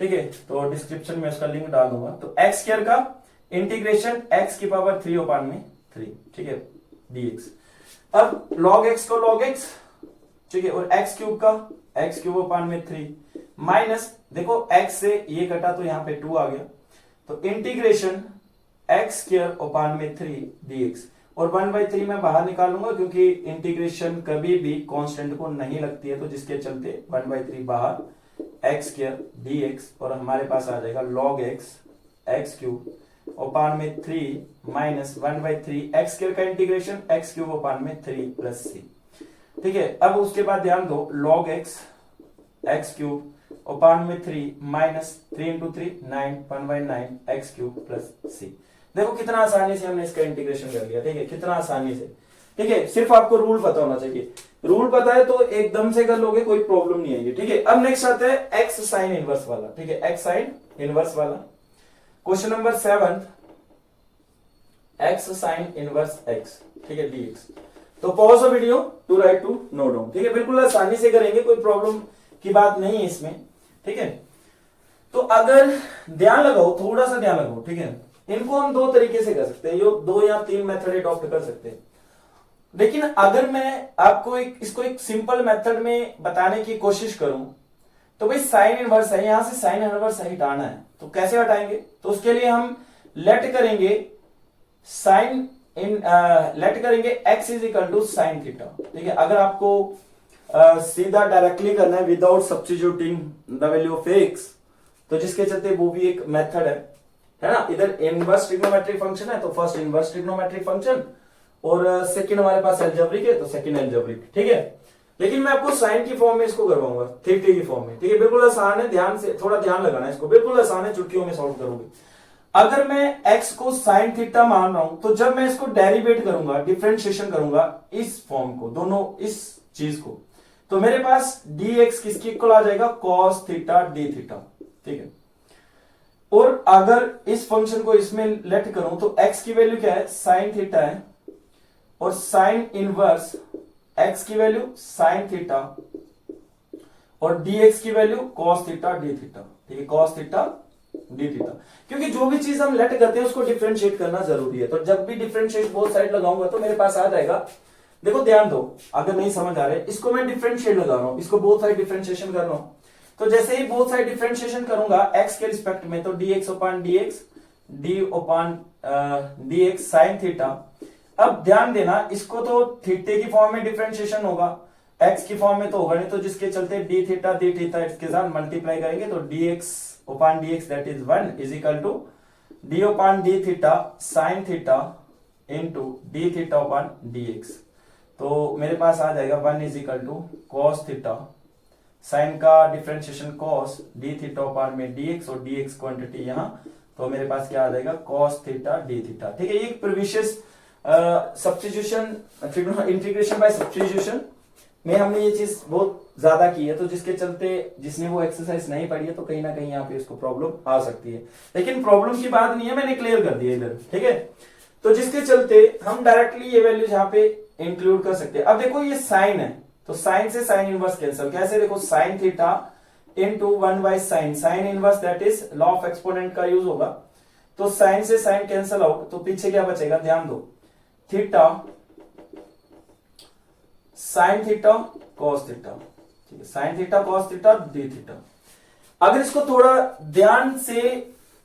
ठीक है, तो डिस्क्रिप्शन में उसका लिंक डाल दूंगा। तो x स्क्वायर का इंटीग्रेशन x की पावर 3 अपान में 3, ठीक है, dx। अब log x को log x, ठीक है, और x क्यूब का x क्यूब अपान में 3 माइनस, देखो x से ये कटा तो यहाँ पे 2 आ गया, तो इंटीग्रेशन x स्क्वायर अपान में 3 dx, और 1/3 मैं बाहर निकालूंगा क्योंकि इंटीग्रेशन कभी भी कांस्टेंट को नहीं लगती है, तो जिसके चलते 1/3 बाहर, x स्क्वायर dx, और हमारे पास आ जाएगा log x x क्यूब अपान में 3 माइनस 1/3 x स्क्वायर का इंटीग्रेशन x क्यूब अपान में 3 प्लस c, ठीक है। अब उसके बाद ध्यान दो log x x क्यूब अपान में 3 minus 3 into 3 9 1/9 x cube plus c। देखो कितना आसानी से हमने इसका इंटीग्रेशन कर लिया, ठीक है, कितना आसानी से, ठीक है। सिर्फ आपको रूल पता होना चाहिए, रूल पता है तो एकदम से कर लोगे, कोई प्रॉब्लम नहीं आएगी, ठीक है। अब नेक्स्ट आता है x साइन इनवर्स वाला, ठीक है, x साइन इनवर्स वाला। Question number 7, x sine inverse x, ठीक है, dx। तो pause the video to write to note down, ठीक है, बिल्कुल आसानी से करेंगे, कोई प्रॉब्लम की बात नहीं है इसमें, ठीक है। तो अगर ध्यान लगाओ, थोड़ा सा ध्यान लगाओ, ठीक है, इनको हम दो तरीके से कर सकते हैं, यो 2 या 3 मेथड अडॉप्ट कर सकते हैं, लेकिन अगर मैं आपको इसको एक सिंपल मेथड में बताने की कोशिश करूं तो भाई साइन इनवर्स है, यहां से साइन इनवर्स हटाना है, तो कैसे हटाएंगे, तो उसके लिए हम लेट करेंगे साइन लेट करेंगे x is equal to sine theta, ठीक है। अगर आपको सीधा डायरेक्टली करना है without substituting the value of x, तो जिसके चलते वो भी एक मेथड है ना। इधर इनवर्स ट्रिग्नोमेट्रिक फंक्शन है तो फर्स्ट इनवर्स ट्रिग्नोमेट्रिक फंक्शन, और सेकंड हमारे पास एल्जेब्रिक है तो सेकंड एल्जेब्रिक, ठीक है। लेकिन मैं आपको साइन की फॉर्म में इसको करवाऊंगा, थीटा की फॉर्म में, ठीक है, बिल्कुल आसान है, ध्यान से थोड़ा ध्यान लगाना है इसको, बिल्कुल आसान है, चुटकियों में सॉल्व करोगे। अगर मैं x को साइन थीटा मान रहा हूं तो जब मैं इसको डेरिवेट करूंगा, डिफरेंशिएशन करूंगा इस फॉर्म को, दोनों इस चीज को, तो मेरे पास dx किसकी इक्वल आ जाएगा, cos थीटा d थीटा, ठीक है। और अगर इस फंक्शन को इसमें लेट करूं तो x की वैल्यू क्या है, साइन थीटा है, और साइन इनवर्स x की वैल्यू साइन थीटा, और dx की value cos theta d theta, ठीक है, cos थीटा d थीटा। क्योंकि जो भी चीज हम लेट करते हैं उसको डिफरेंशिएट करना जरूरी है, तो जब भी डिफरेंशिएट बोथ साइड लगाऊंगा तो मेरे पास आ जाएगा, देखो ध्यान दो, अगर नहीं समझ आ रहे, इसको मैं डिफरेंशिएट लगा रहा हूं, इसको बोथ साइड डिफरेंशिएशन कर रहा हूं, तो जैसे ही बोथ साइड डिफरेंशिएशन करूंगा x के रिस्पेक्ट में, तो dx अपान dx d अपान dx साइन थीटा। अब ध्यान देना, इसको तो थीटे की फॉर्म में डिफरेंशिएशन होगा, x की फॉर्म में तो होगा नहीं, तो जिसके चलते d थीटा इसके साथ मल्टीप्लाई करेंगे तो dx upon dx that is 1 is equal to d upon d theta sine theta into d theta upon dx। तो मेरे पास आ जाएगा 1 is equal to cos theta, sine का differentiation cos d theta upon में dx, और dx quantity यहां, तो मेरे पास क्या आ जाएगा cos थीटा d थीटा, ठीक है। ये एक previous substitution integration by substitution में हमने ये चीज बहुत ज्यादा की है, तो जिसके चलते जिसने वो एक्सरसाइज नहीं पढ़ी है तो कहीं ना कहीं यहाँ पे इसको प्रॉब्लम आ सकती है, लेकिन प्रॉब्लम की बात नहीं है, मैंने क्लियर कर दिया इधर, ठीक है। तो जिसके चलते हम डायरेक्टली ये वैल्यू यहाँ पे इंक्लूड कर सकते हैं। अब देखो ये साइन है, तो साइन से साइन इनवर्स कैंसिल, कैसे, देखो sign theta into 1 by sine, sine inverse that is law of exponent का यूज होगा, तो साइन से साइन कैंसिल आउट, तो पीछे क्या बचेगा, ध्यान दो, theta sine theta cos theta, ठीक है, sine theta cos theta d theta. अगर इसको थोड़ा ध्यान से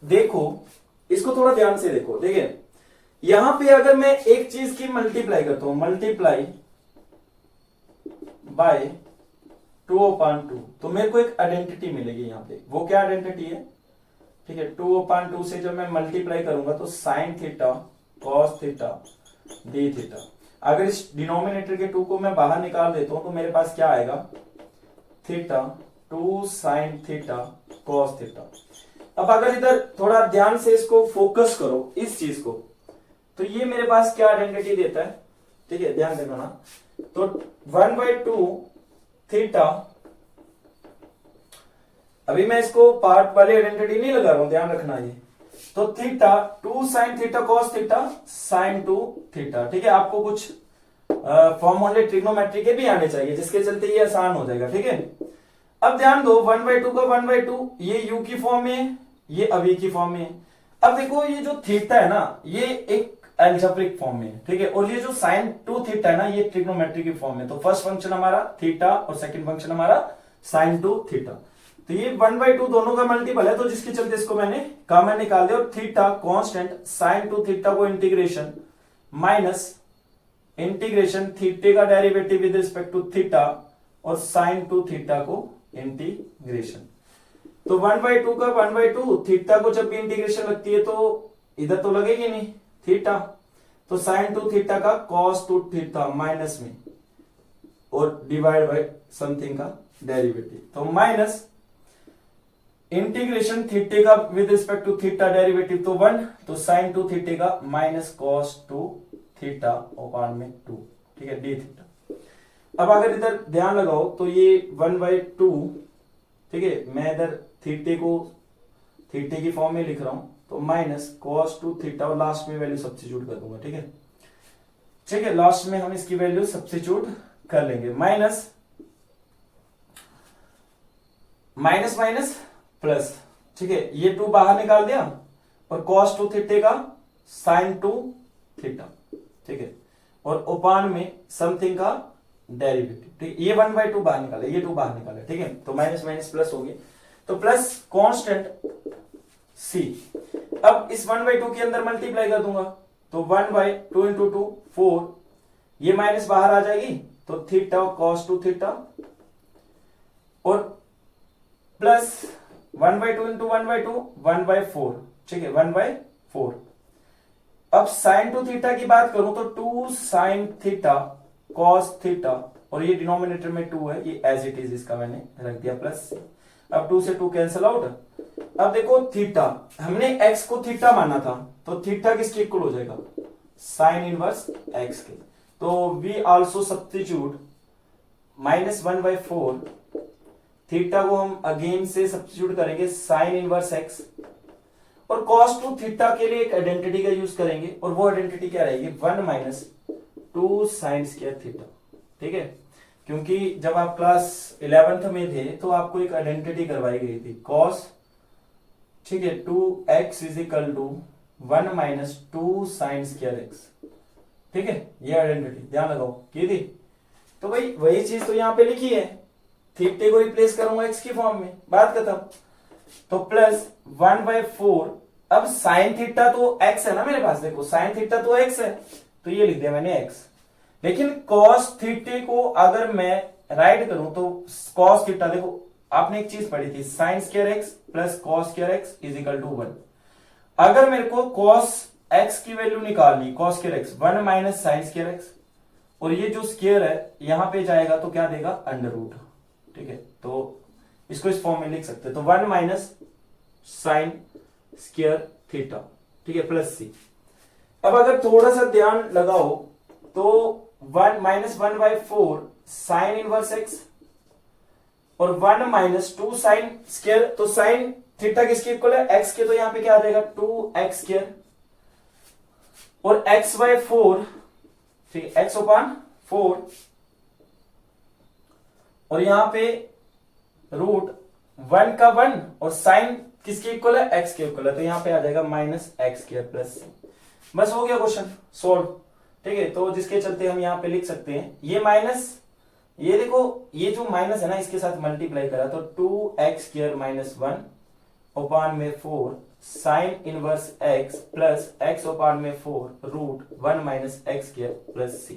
देखो, इसको थोड़ा ध्यान से देखो, देखिए यहां पे अगर मैं एक चीज की मल्टीप्लाई करता हूं, मल्टीप्लाई बाय 2/2, तो मेरे को एक आइडेंटिटी मिलेगी यहां पे, वो क्या आइडेंटिटी है, ठीक है, 2/2 से जब मैं मल्टीप्लाई करूंगा तो sine theta cos theta d theta. अगर इस डिनोमिनेटर के 2 को मैं बाहर निकाल देता हूं तो मेरे पास क्या आएगा, theta 2 sine theta cos theta. अब अगर इधर थोड़ा ध्यान से इसको फोकस करो इस चीज को, तो ये मेरे पास क्या आइडेंटिटी देता है, ठीक है, ध्यान देना ना, तो 1/2 थीटा, अभी मैं इसको पार्ट वाली आइडेंटिटी नहीं लगा रहा हूं, ध्यान रखना ये, तो theta 2 sine theta cos theta sine 2 theta, ठीक है। आपको कुछ फॉर्मूले ट्रिग्नोमेट्री के भी आने चाहिए जिसके चलते ये आसान हो जाएगा, ठीक है। अब ध्यान दो 1/2 का 1/2, ये u की फॉर्म में, ये अभी की फॉर्म में। अब देखो ये जो थीटा है ना, ये एक एल्जेब्रिक फॉर्म में, ठीक है। और ये जो sin 2 थीटा है ना, ये ट्रिग्नोमेट्री की फॉर्म में। तो फर्स्ट फंक्शन हमारा थीटा और सेकंड फंक्शन हमारा sin 2 थीटा। तो ये 1/2 दोनों का मल्टीपल है, तो जिसके चलते इसको मैंने कॉमन निकाल दिया। और थीटा कांस्टेंट, sin 2 थीटा को इंटीग्रेशन माइनस इंटीग्रेशन थीटे का derivative with respect to theta और sin 2 थीटा को इंटीग्रेशन। तो 1/2 का 1/2 थीटा को जब भी इंटीग्रेशन लगती है तो इधर तो लगेगी नहीं थीटा, तो sin 2 थीटा का cos 2 थीटा माइनस में और डिवाइड बाय समथिंग का डेरिवेटिव, तो माइनस इंटीग्रेशन थीटे का with respect to theta derivative तो 1, तो sin 2 थीटे का माइनस cos 2 थीटा अपॉन में 2, ठीक है, डी थीटा। अब अगर इधर ध्यान लगाओ तो ये 1/2, ठीक है, मैं इधर थीटे को थीटे की फॉर्म में लिख रहा हूं, तो माइनस cos 2 थीटा और लास्ट में वैल्यू सब्स्टिट्यूट कर दूंगा, ठीक है, ठीक है, लास्ट में हम इसकी वैल्यू सब्स्टिट्यूट कर लेंगे। माइनस माइनस माइनस प्लस, ठीक है, ये 2 बाहर निकाल दिया और cos 2 थीटे का sin 2 थीटा, ठीक है, और ओपान में समथिंग का डेरिवेटिव, ठीक है, ये 1/2 बाहर निकाले, ये 2 बाहर निकाले, ठीक है, तो माइनस माइनस प्लस हो गया, तो प्लस कांस्टेंट c। अब इस 1/2 के अंदर मल्टीप्लाई कर दूंगा, तो 1/2 इंटू 2 4, ये माइनस बाहर आ जाएगी, तो थीटा cos 2 थीटा और प्लस 1/2 इंटू 1/2 1/4, ठीक है, 1/4। अब sin 2 थीटा की बात करूं तो 2 sin थीटा cos थीटा, और ये डिनोमिनेटर में 2 है, ये एज इट इज इसका मैंने रख दिया प्लस। अब 2 से 2 कैंसिल आउट। अब देखो थीटा, हमने x को थीटा माना था, तो थीटा किसके इक्वल हो जाएगा, sin इनवर्स x के। तो वी आल्सो सब्स्टिट्यूट -1/4, थीटा को हम अगेन से सब्स्टिट्यूट करेंगे sin इनवर्स x, और cos 2 थीटा के लिए एक आइडेंटिटी का यूज करेंगे, और वो आइडेंटिटी क्या रहेगी, 1 - 2 sin स्क्वायर थीटा, ठीक है, क्योंकि जब आप क्लास 11th में थे तो आपको एक आइडेंटिटी करवाई गई थी cos, ठीक है, 2x = 1 - 2 sin स्क्वायर x, ठीक है, ये आइडेंटिटी ध्यान लगाओ की थी। तो भाई वही चीज तो यहाँ पे लिखी है, थीटे को रिप्लेस करूंगा x की फॉर्म में, बात खत्म। तो प्लस 1/4, अब sin थीटा तो x है ना मेरे पास, देखो sin थीटा तो x है, तो ये लिख दिया मैंने x, लेकिन cos थीटे को अगर मैं राइट करूं तो cos थीटा, देखो आपने एक चीज पढ़ी थी, sin square x plus cos square x = 1। अगर मेरे को cos x की वैल्यू निकालनी, cos square x 1 - sin square x, और ये जो स्क्वायर है यहां पे जाएगा तो क्या देगा, √, ठीक है, तो इसको इस फॉर्म में लिख सकते हैं, तो 1 - sin स्क्वायर थीटा, ठीक है, प्लस c। अब अगर थोड़ा सा ध्यान लगाओ तो 1/4 sin इनवर्स x और 1 - 2 sin स्क्वायर, तो sin थीटा किसके इक्वल है, x के, तो यहां पे क्या आ जाएगा 2x², और x/4, ठीक है, x/4, और यहां पे √1 का 1 और sin किसके इक्वल है, x के इक्वल है, तो यहां पे आ जाएगा -x² प्लस c। बस हो गया क्वेश्चन सॉल्व, ठीक है। तो जिसके चलते हम यहाँ पे लिख सकते हैं, ये माइनस, ये देखो ये जो माइनस है ना इसके साथ मल्टीप्लाई करा, तो 2x² - 1 अपॉन में 4 sin inverse x plus x upon में 4 √1 - x² प्लस c,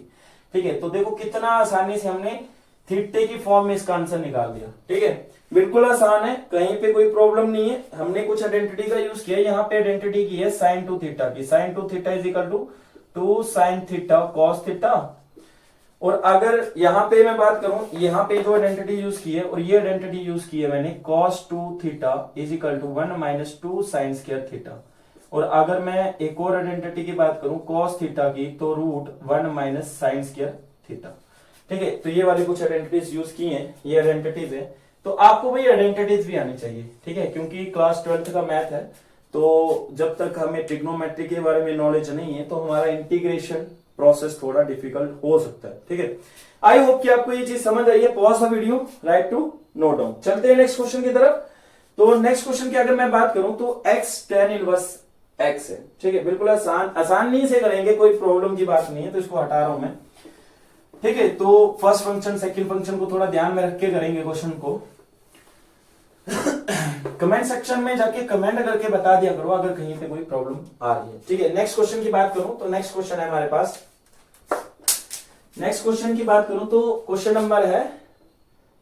ठीक है। तो देखो कितना आसानी से हमने थीटे की फॉर्म में इसका आंसर निकाल दिया, ठीक है, बिल्कुल आसान है, कहीं पे कोई प्रॉब्लम नहीं है। हमने कुछ आइडेंटिटी का यूज किया, यहाँ पे आइडेंटिटी की है sin 2 थीटा की, sin 2 theta = 2 sin theta cos theta, और अगर यहाँ पे मैं बात करूं, यहाँ पे जो आइडेंटिटी यूज की है और ये आइडेंटिटी यूज की है मैंने, cos 2 theta = 1 - 2 sin square theta, और अगर मैं एक और आइडेंटिटी की बात करूं cos थीटा की, तो √1 - sin स्क्वायर थीटा, ठीक है। तो ये वाली कुछ आइडेंटिटीज यूज की हैं, ये आइडेंटिटीज है, तो आपको भाई आइडेंटिटीज भी आनी चाहिए, ठीक है, क्योंकि क्लास 12th का मैथ है, तो जब तक हमें ट्रिग्नोमेट्री के बारे में नॉलेज नहीं है तो हमारा इंटीग्रेशन प्रोसेस थोड़ा डिफिकल्ट हो सकता है, ठीक है। आई होप कि आपको ये चीज समझ आई है। Pause the video, write to note down. चलते हैं नेक्स्ट क्वेश्चन की तरफ। तो नेक्स्ट क्वेश्चन की अगर मैं बात करूं तो x tan इनवर्स x है। ठीक है, बिल्कुल आसानी से करेंगे, कोई प्रॉब्लम की बात नहीं है, तो इसको हटा रहा हूं मैं। ठीक है, तो फर्स्ट फंक्शन सेकंड फंक्शन को थोड़ा ध्यान में रख के करेंगे क्वेश्चन को। कमेंट सेक्शन में जाके कमेंट करके बता दिया करो अगर कहीं पे कोई प्रॉब्लम आ रही है। ठीक है, नेक्स्ट क्वेश्चन की बात करूं तो नेक्स्ट क्वेश्चन है हमारे पास, नेक्स्ट क्वेश्चन की बात करूं तो क्वेश्चन नंबर है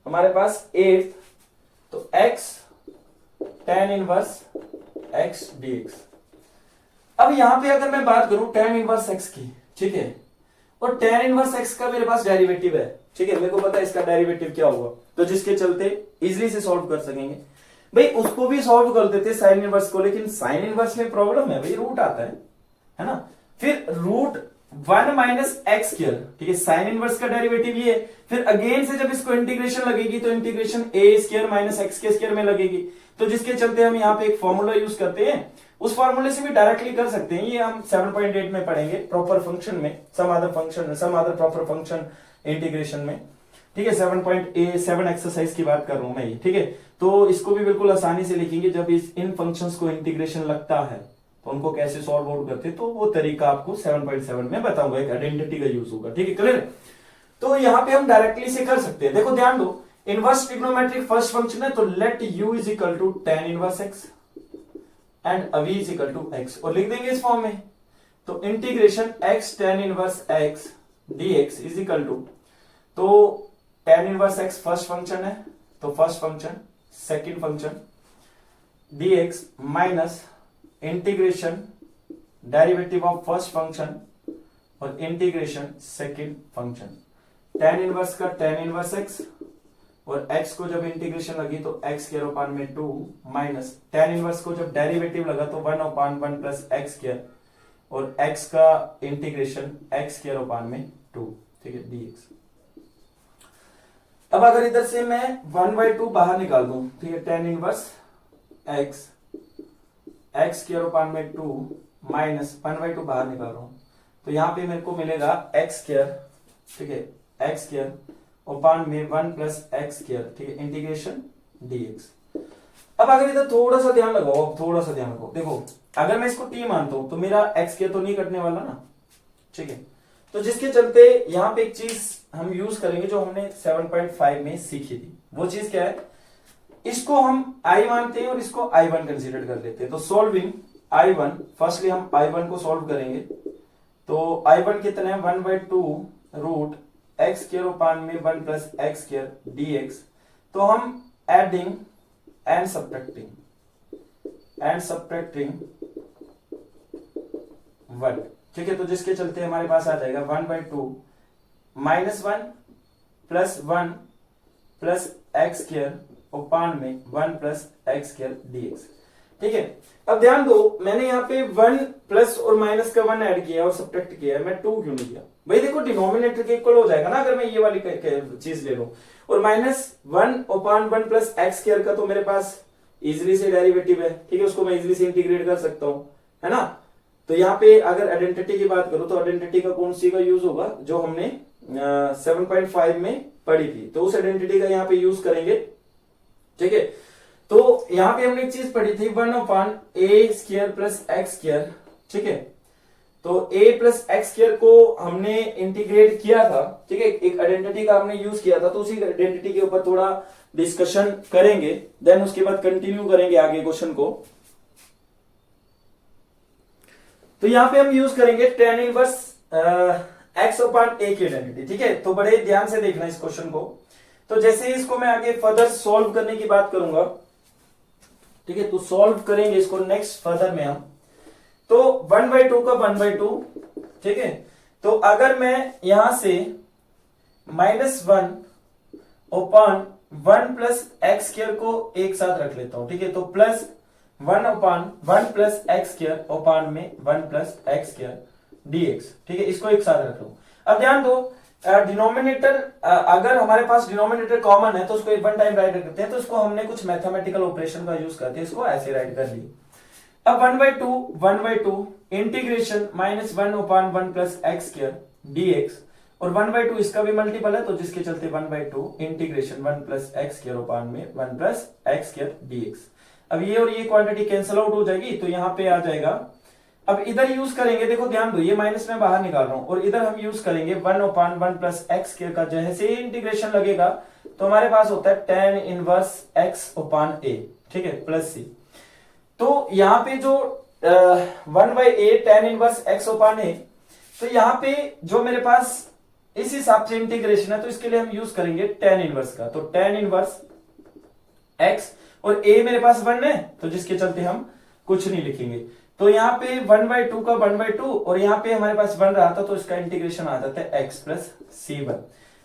हमारे पास 8। तो x tan inverse x dx। अब यहां पे अगर मैं बात करूं tan इनवर्स x की, ठीक है, और tan इनवर्स x का मेरे पास डेरिवेटिव है। ठीक है, मेरे को पता है इसका डेरिवेटिव क्या होगा, तो जिसके चलते इजीली से सॉल्व कर सकेंगे। भाई उसको भी सॉल्व कर देते साइन इनवर्स को, लेकिन साइन इनवर्स में प्रॉब्लम है भाई, रूट आता है ना। फिर रूट 1 माइनस एक्स स्क्वायर, ठीक है, साइन इनवर्स का डेरिवेटिव ये। फिर अगेन से जब इसको इंटीग्रेशन लगेगी तो इंटीग्रेशन ए स्क्वायर माइनस एक्स के स्क्वायर में लगेगी, तो जिसके चलते हम यहाँ पे एक फॉर्मूला यूज करते हैं, उस फॉर्मूले से भी डायरेक्टली कर सकते हैं। ये हम 7.8 में पढ़ेंगे प्रॉपर फंक्शन में, some other proper function integration में। ठीक है, 7.7 एक्सरसाइज की बात कर रहा हूं मैं ये। ठीक है, तो इसको भी बिल्कुल आसानी से लिखेंगे। जब इन फंक्शंस को इंटीग्रेशन लगता है तो उनको कैसे सॉल्व आउट करते हैं, तो वो तरीका आपको 7.7 में बताऊंगा, एक आइडेंटिटी का यूज होगा। ठीक है, क्लियर। तो यहाँ पे हम डायरेक्टली से कर सकते हैं। देखो ध्यान दो, इनवर्स ट्रिग्नोमेट्रिक फर्स्ट फंक्शन है, तो let u is equal to tan inverse x and v is equal to x, और लिख देंगे इस फॉर्म में। तो integration x tan inverse x dx is equal to, तो tan inverse x first function है, तो first function, second function dx minus integration derivative of first function और integration second function. tan inverse का tan inverse x, और x को जब integration लगी तो x स्क्वायर अपान में 2 माइनस tan इनवर्स को जब डेरिवेटिव लगा तो 1 अपान 1 प्लस x स्क्वायर, और x का इंटीग्रेशन x स्क्वायर अपान में 2। ठीक है, dx। अब अगर इधर से मैं 1/2 बाहर निकाल दूं, ठीक है, tan inverse x square upon में 2 माइनस 1/2 बाहर निकाल रहा हूं, तो यहां पे मेरे को मिलेगा x स्क्वायर, ठीक है, x स्क्वायर अपान में 1 प्लस एक्स स्क्वायर, ठीक है, इंटीग्रेशन dx। अब अगर इधर थोड़ा सा ध्यान लगाओ, थोड़ा सा ध्यान लगाओ, देखो अगर मैं इसको t मानता हूं तो मेरा x स्क्वायर तो नहीं कटने वाला ना। ठीक है, तो जिसके चलते यहां पे एक चीज हम यूज करेंगे जो हमने 7.5 में सीखी थी। वो चीज क्या है, इसको हम i मानते हैं और इसको i1 कंसीडर कर लेते हैं। तो सॉल्विंग i1, फर्स्टली हम i1 को सॉल्व करेंगे, तो i1 कितना है, 1/2 रूट एक्स स्क्वायर अपान में 1 प्लस एक्स स्क्वायर dx। तो हम एडिंग एंड सब्ट्रैक्टिंग 1। ठीक है, तो जिसके चलते हमारे पास आ जाएगा 1/2 minus 1 plus 1 plus x square upon में 1 प्लस एक्स स्क्वायर dx। ठीक है, अब ध्यान दो, मैंने यहाँ पे 1 प्लस और माइनस का 1 ऐड किया और सब्ट्रैक्ट किया है, मैं 2 क्यों नहीं किया भाई? देखो डिनोमिनेटर के इक्वल हो जाएगा ना अगर मैं ये वाली चीज ले लूं, और माइनस 1 अपान 1 प्लस एक्स स्क्वायर का तो मेरे पास इजिली से डेरिवेटिव है। ठीक है, उसको मैं इजिली से इंटीग्रेट कर सकता हूं, है ना। तो यहाँ पे अगर आइडेंटिटी की बात करूं तो आइडेंटिटी का कौन सी का यूज होगा, जो हमने 7.5 में पढ़ी थी, तो उस आइडेंटिटी का यहाँ पे यूज करेंगे। ठीक है, तो यहां पे हमने एक चीज पढ़ी थी 1 अपान ए स्क्वायर प्लस एक्स स्क्वायर। ठीक है, तो a प्लस एक्स स्क्वायर को हमने इंटीग्रेट किया था। ठीक है, एक आइडेंटिटी का हमने यूज किया था, तो उसी आइडेंटिटी के ऊपर थोड़ा डिस्कशन करेंगे, देन उसके बाद कंटिन्यू करेंगे आगे क्वेश्चन को। तो यहां पे हम यूज करेंगे tan inverse x upon a की आइडेंटिटी। ठीक है, तो बड़े ध्यान से देखना इस क्वेश्चन को। तो जैसे ही इसको मैं आगे फर्दर सॉल्व करने की बात करूंगा, ठीक है, तो सॉल्व करेंगे इसको नेक्स्ट फर्दर में हम, तो 1/2 का 1/2। ठीक है, तो अगर मैं यहां से -1 अपान 1 प्लस एक्स स्क्वायर को एक साथ रख लेता हूं। ठीक है, तो प्लस 1 अपान 1 प्लस एक्स स्क्वायर अपान में 1 प्लस एक्स स्क्वायर dx। ठीक है, इसको एक साथ रख लो। अब ध्यान दो, डिनोमिनेटर अगर हमारे पास डिनोमिनेटर कॉमन है तो उसको एक वन टाइम राइट करते हैं, तो इसको हमने कुछ मैथमेटिकल ऑपरेशन का यूज करते हैं, इसको ऐसे राइट कर लिए। अब 1/2 इंटीग्रेशन -1 अपान 1 प्लस एक्स स्क्वायर dx, और 1/2 इसका भी मल्टीपल है, तो जिसके चलते 1/2 integration 1 plus x square upon में 1 प्लस एक्स स्क्वायर dx। अब ये और ये क्वांटिटी कैंसिल आउट हो जाएगी, तो यहां पे आ जाएगा अब इधर यूज करेंगे, देखो ध्यान दो, ये माइनस में बाहर निकाल रहा हूं और इधर हम यूज करेंगे 1/1 प्लस एक्स स्क्वायर का जैसे ही इंटीग्रेशन लगेगा तो हमारे पास होता है tan इनवर्स x ओपान a, ठीक है, प्लस सी। तो यहाँ पे जो 1/a tan inverse x ओपान a, तो यहाँ पे जो मेरे पास इस हिसाब से इंटीग्रेशन है तो इसके लिए हम यूज करेंगे tan इनवर्स का। तो tan इनवर्स x और a मेरे पास 1 है तो जिसके चलते हम कुछ नहीं लिखेंगे। तो यहाँ पे 1/2 का 1/2 और यहाँ पे हमारे पास 1 रहा था तो इसका इंटीग्रेशन आ जाता है x प्लस c1।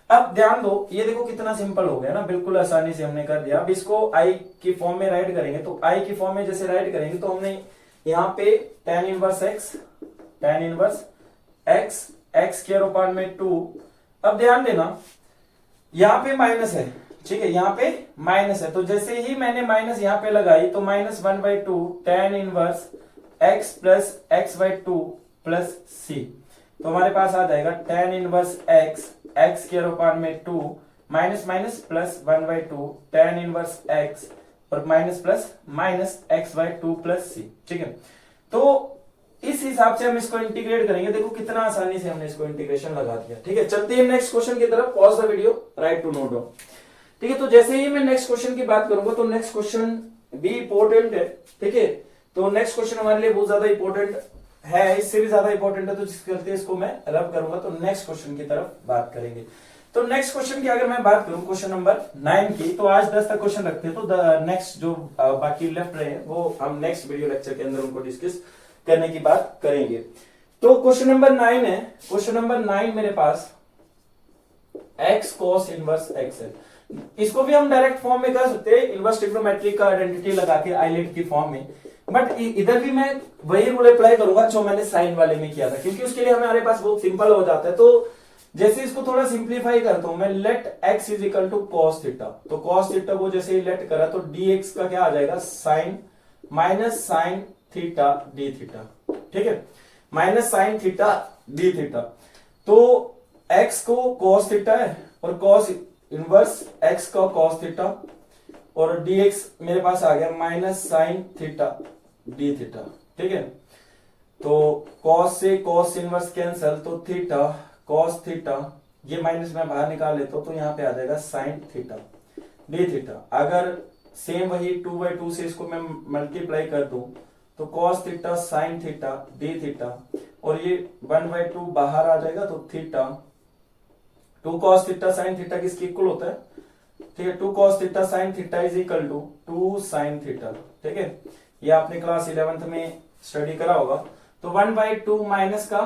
अब ध्यान दो, ये देखो कितना सिंपल हो गया ना, बिल्कुल आसानी से हमने कर दिया। अब इसको i की फॉर्म में राइट करेंगे तो i की फॉर्म में जैसे राइट करेंगे तो हमने यहाँ पे tan inverse x x square upon में 2। अब ध्यान देना यहाँ पे माइनस है, ठीक है, यहाँ पे माइनस है तो जैसे ही मैंने माइनस यहाँ पे लगाई तो -1/2 tan inverse x plus x/2 plus c, तो हमारे पास आ जाएगा tan inverse x x square upon में 2 minus minus plus 1/2 tan inverse x और minus plus minus x/2 plus c, ठीक है। तो इस हिसाब से हम इसको इंटीग्रेट करेंगे, देखो कितना आसानी से हमने इसको इंटीग्रेशन लगा दिया, ठीक है। चलते हैं नेक्स्ट क्वेश्चन की तरफ, pause the video, write to note down, ठीक है। तो जैसे ही मैं नेक्स्ट क्वेश्चन की बात करूंगा तो नेक्स्ट क्वेश्चन भी इंपॉर्टेंट है, ठीक है। तो नेक्स्ट क्वेश्चन हमारे लिए बहुत ज्यादा इंपॉर्टेंट है, इससे भी ज्यादा इंपॉर्टेंट है, तो जिस करते इसको मैं रब करूंगा तो नेक्स्ट क्वेश्चन की तरफ बात करेंगे। तो नेक्स्ट क्वेश्चन की अगर मैं बात करूं क्वेश्चन नंबर 9 की, तो आज 10 तक क्वेश्चन रखते हैं, तो नेक्स्ट जो बाकी लेफ्ट रहे हैं वो हम नेक्स्ट वीडियो लेक्चर के अंदर उनको डिस्कस करने की बात करेंगे। तो क्वेश्चन नंबर 9 है, क्वेश्चन नंबर 9 मेरे पास x cos इनवर्स x है। इसको भी हम डायरेक्ट फॉर्म में कर सकते हैं, इनवर्स ट्रिग्नोमेट्री का आइडेंटिटी लगा के आइलेट की फॉर्म में, बट इधर भी मैं वही रूल अप्लाई करूंगा जो मैंने साइन वाले में किया था, क्योंकि उसके लिए हमारे पास बहुत सिंपल हो जाता है। तो जैसे इसको थोड़ा सिंप्लीफाई करता हूं मैं, let x is equal to cos theta, तो कॉस थीटा को जैसे ही लेट करा तो dx का क्या आ जाएगा, sine minus sine theta d theta, ठीक है, minus sine theta d theta. तो x को कॉस थीटा है और कॉस इनवर्स x का कॉस थीटा और dx मेरे पास आ गया minus sine theta d theta, ठीक है। तो cos से cos इनवर्स कैंसल, तो थीटा cos थीटा, ये माइनस में बाहर निकाल लेता हूं तो यहाँ पे आ जाएगा साइन थीटा डी थीटा। अगर सेम वही 2/2 से इसको मैं मल्टीप्लाई कर दूं तो cos theta sine theta d theta और ये 1/2 बाहर आ जाएगा तो theta 2 cos theta sine theta किसके इक्वल होता है, ठीक है, 2 cos theta sine theta is equal to 2 sine theta, ठीक है। ये आपने क्लास 11th में स्टडी करा होगा। तो 1/2 माइनस का,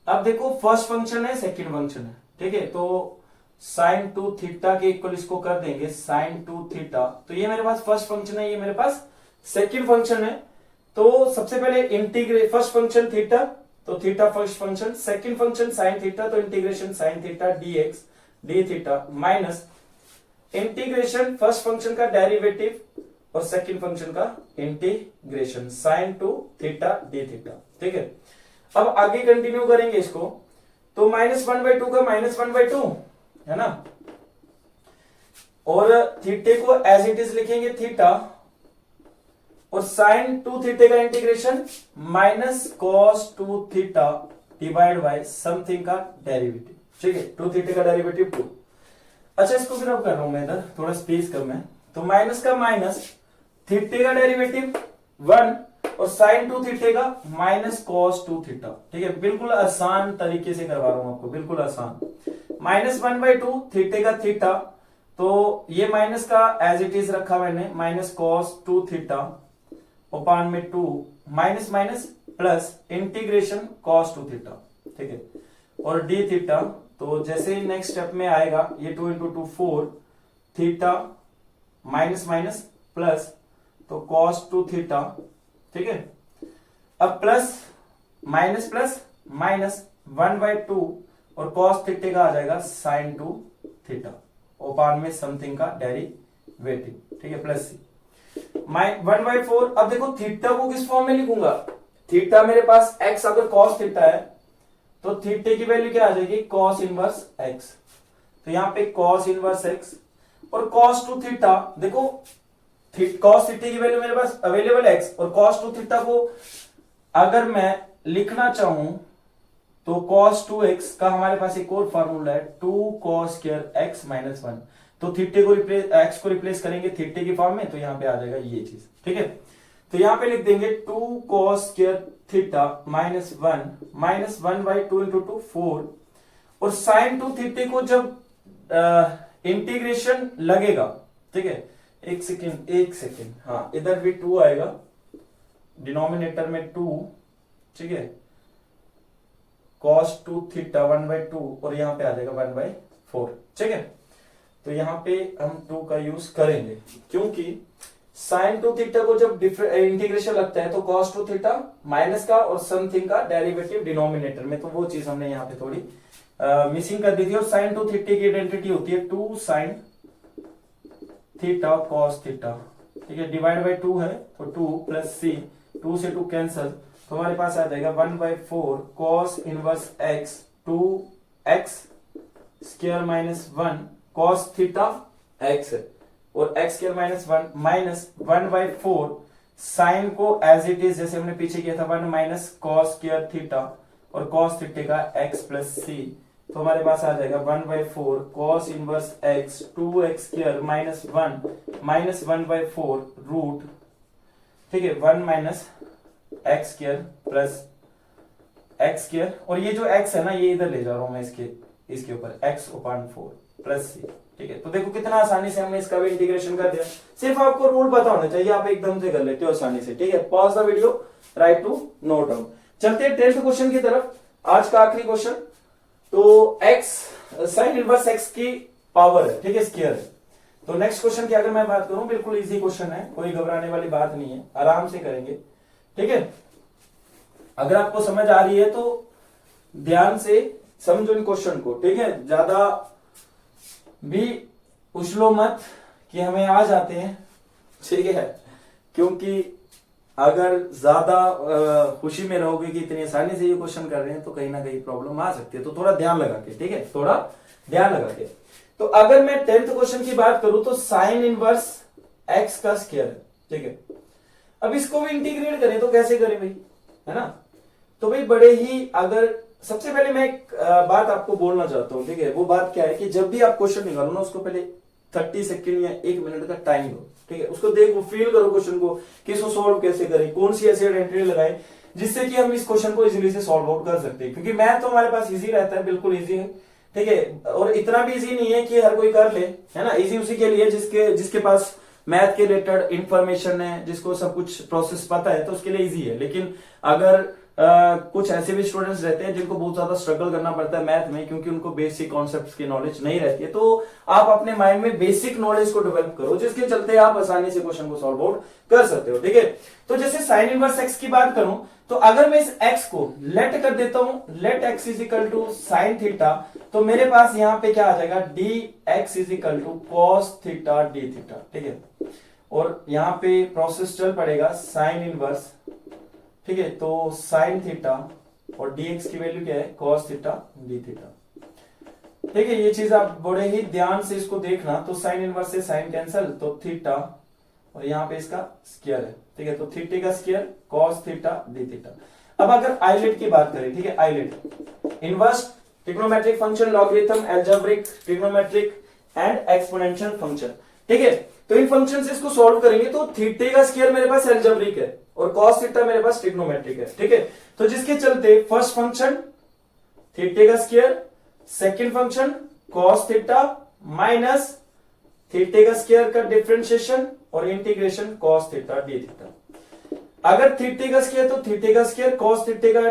अब देखो फर्स्ट फंक्शन है सेकंड फंक्शन है, ठीक है, तो साइन 2 थीटा के इक्वल इसको कर देंगे साइन 2 थीटा, तो ये मेरे पास फर्स्ट फंक्शन है, ये मेरे पास सेकंड फंक्शन है। तो सबसे पहले इंटीग्रेट, फर्स्ट फंक्शन थीटा तो theta first function, second function sine theta तो integration sine theta dx d theta minus integration first function का डेरिवेटिव और सेकंड फंक्शन का integration sine 2 theta d theta, ठीक है। अब आगे कंटिन्यू करेंगे इसको, तो -1/2 का -1/2 है ना, और थीटे को एज इट इज लिखेंगे थीटा और साइन 2 थीटे का integration minus cos 2 theta divide by something का डेरिवेटिव, ठीक है, 2 थीटे का डेरिवेटिव 2। अच्छा इसको फिर अब कर रहा हूं मैं, इधर थोड़ा स्पेस कम है, तो माइनस का माइनस थीटे का डेरिवेटिव 1 और साइन 2 थीटे का माइनस कॉस 2 थीटा, ठीक है, बिल्कुल आसान तरीके से करवा रहा हूं आपको, बिल्कुल आसान। -1/2 थीटे का थीटा, तो ये माइनस का एज इट इज रखा मैंने, माइनस कॉस 2 थीटा ओपान में 2 minus minus plus integration cos 2 theta, ठीक है, और डी थीटा, तो जैसे ही नेक्स्ट स्टेप में आएगा ये 2 × 2 4 थीटा माइनस माइनस प्लस तो कॉस 2 थीटा, ठीक है। अब प्लस माइनस माइनस 1/2 और कॉस थीटे का आ जाएगा साइन 2 थीटा ओपान में समथिंग का डेरिवेटिव, ठीक है, प्लस सी 1/4। अब देखो थीटा को किस फॉर्म में लिखूंगा, थीटा मेरे पास x अगर कॉस थीटा है तो थीटे की वैल्यू क्या आ जाएगी, कॉस इनवर्स x, तो यहां पे कॉस इनवर्स x और कॉस 2 थीटा, देखो कॉस थीटा की वैल्यू मेरे पास अवेलेबल x और कॉस 2 थीटा को अगर मैं लिखना चाहूं तो cos 2x का हमारे पास एक और फॉर्मूला है 2 cos स्क्वायर x माइनस 1। तो थीटे को रिप्लेस x को रिप्लेस करेंगे थीटे की फॉर्म में, तो यहां पे आ जाएगा ये चीज, ठीक है। तो यहां पे लिख देंगे 2 cos square theta minus 1 by 2 into 2 4, और साइन 2 थीटे को जब इंटीग्रेशन लगेगा, ठीक है, एक सेकेंड, हाँ इधर भी 2 आएगा, डिनोमिनेटर में 2, ठीक है, cos 2 थीटा 1/2 और यहां पे आ जाएगा 1/4, ठीक है। तो यहां पे हम 2 का यूज करेंगे क्योंकि साइन 2 थीटा को जब इंटीग्रेशन लगता है तो cos 2 थीटा माइनस का और समथिंग का डेरिवेटिव डिनोमिनेटर में, तो वो चीज हमने यहाँ पे थोड़ी मिसिंग कर दी थी। और साइन 2 थीटा की आइडेंटिटी होती है 2 साइन थीटा cos थीटा, ठीक है, डिवाइड बाई 2 है तो 2 प्लस c, 2 से 2 कैंसल, तो हमारे पास आ जाएगा 1/4 cos inverse x 2x square minus 1 cos theta x है, और x square minus 1 minus 1/4 sine को एज इट इज जैसे हमने पीछे किया था 1 माइनस cos स्क्वायर थीटा और cos थीटा का x प्लस c, तो हमारे पास आ जाएगा 1/4 cos inverse x 2x square minus 1 minus 1/4 root, ठीक है, 1 minus x square plus x square, और ये जो x है ना ये इधर ले जा रहा हूं मैं इसके ऊपर x/4 प्लस c, ठीक है। तो देखो कितना आसानी से हमने इसका भी इंटीग्रेशन कर दिया, सिर्फ आपको रूल पता होना चाहिए, आप एकदम से कर लेते हो आसानी से, ठीक है। Pause the video, write to note down. चलते हैं 10th क्वेश्चन की तरफ, आज का आखिरी क्वेश्चन। तो x साइन इनवर्स x की पावर है, ठीक है, स्क्वायर है। तो नेक्स्ट क्वेश्चन की अगर मैं बात करूं, बिल्कुल इजी क्वेश्चन है, कोई घबराने वाली बात नहीं है, आराम से करेंगे, ठीक है। अगर आपको समझ आ रही है तो ध्यान से समझो इन क्वेश्चन को, ठीक है, ज्यादा भी उछलो मत कि हमें आ जाते हैं, ठीक है, क्योंकि अगर ज्यादा खुशी में रहोगे कि इतनी आसानी से ये क्वेश्चन कर रहे हैं तो कहीं ना कहीं प्रॉब्लम आ सकती है, तो थोड़ा ध्यान लगा के, ठीक है, थोड़ा ध्यान लगा के। तो अगर मैं 10th क्वेश्चन की बात करूं तो साइन इनवर्स x का स्क्वायर है, ठीक है। अब इसको भी इंटीग्रेट करें तो कैसे करें भाई, है ना। तो भाई बड़े ही, अगर सबसे पहले मैं एक बात आपको बोलना चाहता हूं, ठीक है, वो बात क्या है कि जब भी आप क्वेश्चन निकालो ना उसको पहले 30 सेकंड या 1 मिनट का टाइम दो, ठीक है, उसको देखो, फील करो क्वेश्चन को कि इसको सॉल्व कैसे करें, कौन सी ऐसी आइडेंटिटी लगाएं जिससे कि हम इस क्वेश्चन को इजीली से सॉल्व आउट कर सकते हैं। क्योंकि मैथ तो हमारे पास इजी रहता है, बिल्कुल इजी है, ठीक है, और इतना भी इजी नहीं है कि हर कोई कर ले, है ना। इजी उसी के लिए जिसके पास मैथ के रिलेटेड इंफॉर्मेशन है, जिसको सब कुछ प्रोसेस पता है, तो उसके लिए इजी है। लेकिन अगर कुछ ऐसे भी स्टूडेंट्स रहते हैं जिनको बहुत ज्यादा स्ट्रगल करना पड़ता है मैथ में, क्योंकि उनको बेसिक कॉन्सेप्ट्स की नॉलेज नहीं रहती है, तो आप अपने माइंड में बेसिक नॉलेज को डेवलप करो, जिसके चलते आप आसानी से क्वेश्चन को सॉल्व आउट कर सकते हो, ठीक है। तो जैसे साइन इनवर्स एक्स की बात करूं तो अगर मैं इस एक्स को लेट कर देता हूं, let x is equal to sine theta, तो मेरे पास यहां पे क्या आ जाएगा, d x is equal to cos theta d theta, ठीक है। और यहां पे प्रोसेस चल पड़ेगा साइन इनवर्स, ठीक है, तो साइन थीटा और dx की वैल्यू क्या है, cos थीटा डी थीटा, ठीक है। ये चीज आप बड़े ही ध्यान से इसको देखना, तो साइन इनवर्स से साइन कैंसल, तो थीटा और यहाँ पे इसका स्क्वायर है, ठीक है, तो थीटे का square cos theta d theta. अब अगर आइलेट की बात करें, ठीक है, ILATE inverse trigonometric function, logarithm, algebraic, trigonometric and exponential function, ठीक है। तो इन फंक्शन से इसको सॉल्व करेंगे तो थीटे का स्क्वायर मेरे पास अलजेब्रिक है और cos थीटा मेरे पास ट्रिग्नोमेट्रिक है, ठीक है। तो जिसके चलते फर्स्ट फंक्शन थीटे का square, second function cos theta minus थीटे का स्क्वायर का डिफरेंशिएशन और integration cos theta d theta. अगर थीटे का स्क्वायर तो थीटे का स्क्वायर, cos थीटे का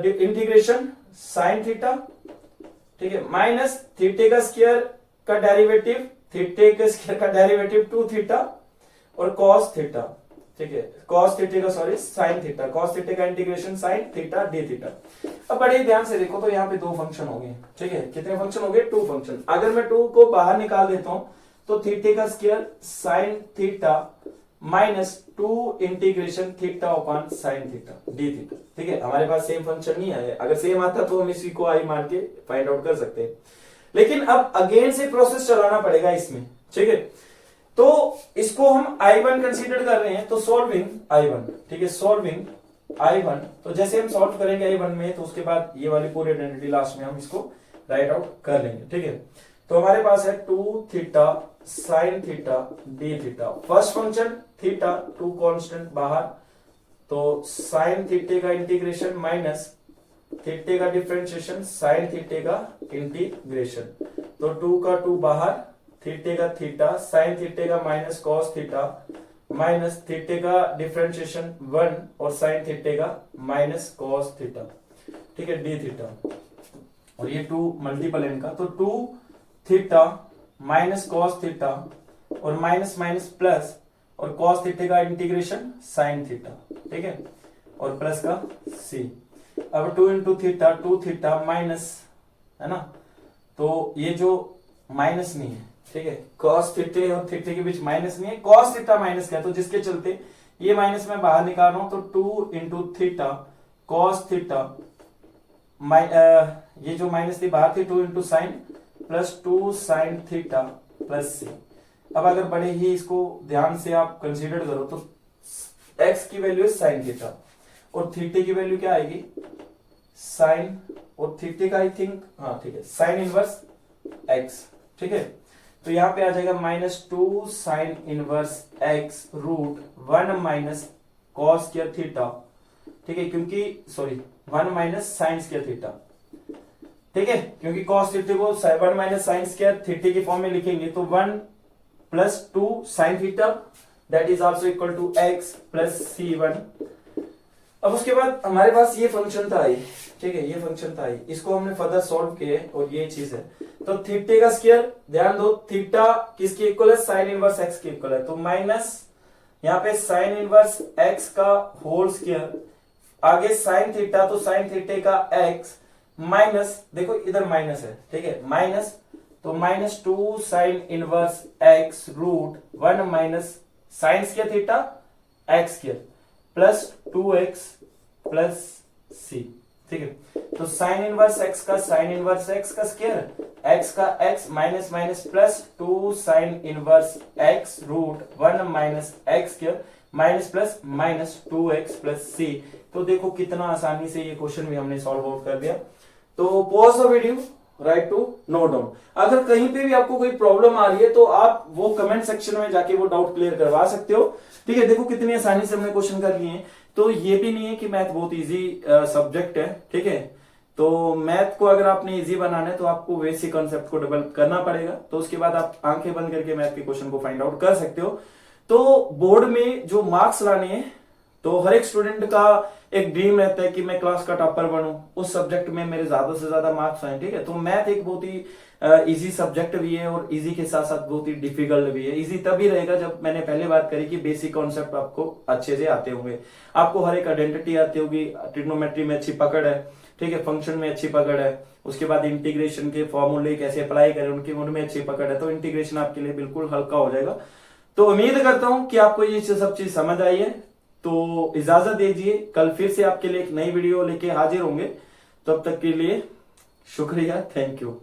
इंटीग्रेशन sin थीटा, ठीक है, माइनस थीटे का स्क्वायर का डेरिवेटिव, थीटे के स्क्वायर का डेरिवेटिव 2 थीटा और cos थीटा, ठीक है, cos थीटे का सॉरी sin थीटा, cos थीटे का integration sin theta d theta. अब बड़े ध्यान से देखो तो यहाँ पे 2 फंक्शन हो गए, ठीक है, कितने फंक्शन हो गए, 2 फंक्शन। अगर मैं 2 को बाहर निकाल देता हूं तो थीटे का square sin theta minus 2 integration theta upon sin theta d theta, ठीक है। हमारे पास सेम फंक्शन नहीं है, अगर सेम आता तो हम इसी को आई मान के फाइंड आउट कर सकते हैं, लेकिन अब अगेन से प्रोसेस चलाना पड़ेगा इसमें, ठीक है। तो इसको हम I1 कंसीडर कर रहे हैं, तो सॉल्विंग I1, ठीक है, सॉल्विंग I1, तो जैसे हम सॉल्व करेंगे I1 में तो उसके बाद ये वाली पूरी आइडेंटिटी लास्ट में हम इसको राइट आउट कर लेंगे, ठीक है। तो हमारे पास है 2 theta sine theta d theta, first function theta 2 constant बाहर, तो साइन थीटे का इंटीग्रेशन माइनस थीटे का डिफरेंशिएशन साइन थीटे का इंटीग्रेशन, तो 2 का 2 बाहर, थीटे का थीटा, साइन थीटे का माइनस कॉस थीटा, माइनस थीटे का डिफरेंशिएशन 1 और साइन थीटे का माइनस कॉस थीटा, ठीक है, डी थीटा, और ये 2 मल्टीपल इनका, तो 2 थीटा माइनस कॉस थीटा और माइनस माइनस प्लस और कॉस थीटे का इंटीग्रेशन साइन थीटा, ठीक है, और प्लस का सी। अब 2 इंटू थीटा 2 थीटा माइनस, है ना, तो ये जो माइनस नहीं है, ठीक है, कॉस थीटे और थीटे के बीच माइनस नहीं है, कॉस थीटा माइनस का है, तो जिसके चलते ये माइनस मैं बाहर निकाल रहा हूं, तो 2 इंटू थीटा कॉस थीटा, ये जो माइनस थी बाहर थी, 2 into sine plus 2 sine theta plus C. अब अगर बड़े ही इसको ध्यान से आप कंसीडर करो तो x की वैल्यू है साइन थीटा और थीटे की वैल्यू क्या आएगी साइन, और थीटे का आई थिंक, हाँ ठीक है, साइन इनवर्स x, ठीक है, तो यहां पे आ जाएगा -2 sine inverse x root 1 minus cos square theta, ठीक है, क्योंकि sorry 1 minus sine square theta, ठीक है, क्योंकि कॉस थीटे को 1 माइनस साइन स्क्वायर थीटे की फॉर्म में लिखेंगे तो 1 plus 2 sine theta that is also equal to x plus c1। अब उसके बाद हमारे पास ये फंक्शन था, ठीक है, ये फंक्शन था, इसको हमने फर्दर सॉल्व किया और ये चीज है, तो थीटे का स्क्वायर ध्यान दो, थीटा किसके इक्वल है साइन इनवर्स x के इक्वल है, तो माइनस यहाँ पे साइन इनवर्स x का होल स्क्वायर, आगे साइन थीटा तो साइन थीटे का x माइनस, देखो इधर माइनस है, ठीक है, माइनस, तो -2 sine inverse x root 1 minus sine square theta x square plus 2x plus c, ठीक है, तो साइन इनवर्स x का साइन इनवर्स x का स्क्वायर, x का x minus minus plus 2 sine inverse x root 1 minus x square minus plus minus 2x plus c। तो देखो कितना आसानी से ये क्वेश्चन भी हमने सॉल्व आउट कर दिया। तो pause the video, write to note down. अगर कहीं पे भी आपको कोई प्रॉब्लम आ रही है तो आप वो कमेंट सेक्शन में जाके वो डाउट क्लियर करवा सकते हो, ठीक है। देखो कितनी आसानी से हमने क्वेश्चन कर लिए हैं, तो ये भी नहीं है कि मैथ बहुत इजी सब्जेक्ट है, ठीक है, तो मैथ को अगर आपने इजी बनाना है तो आपको बेसिक कॉन्सेप्ट को डेवलप करना पड़ेगा, तो उसके बाद आप आंखें बंद करके मैथ के क्वेश्चन को फाइंड आउट कर सकते हो। तो बोर्ड में जो मार्क्स लाने हैं, तो हर एक स्टूडेंट का एक ड्रीम रहता है कि मैं क्लास का टॉपर बनूं, उस सब्जेक्ट में मेरे ज्यादा से ज्यादा मार्क्स आए, ठीक है। तो मैथ एक बहुत ही इजी सब्जेक्ट भी है और इजी के साथ साथ बहुत ही डिफिकल्ट भी है। इजी तभी रहेगा जब मैंने पहले बात करी कि बेसिक कॉन्सेप्ट आपको अच्छे से आते होंगे, आपको हर एक आइडेंटिटी आती होगी, ट्रिग्नोमेट्री में अच्छी पकड़ है, ठीक है, फंक्शन में अच्छी पकड़ है, उसके बाद इंटीग्रेशन के फॉर्मूले कैसे अप्लाई करें उनमें अच्छी पकड़ है, तो इंटीग्रेशन आपके लिए बिल्कुल हल्का हो जाएगा। तो उम्मीद करता हूं कि आपको ये सब चीज समझ आई है। तो इजाजत दीजिए, कल फिर से आपके लिए एक नई वीडियो लेके हाजिर होंगे, तब तक के लिए शुक्रिया, थैंक यू।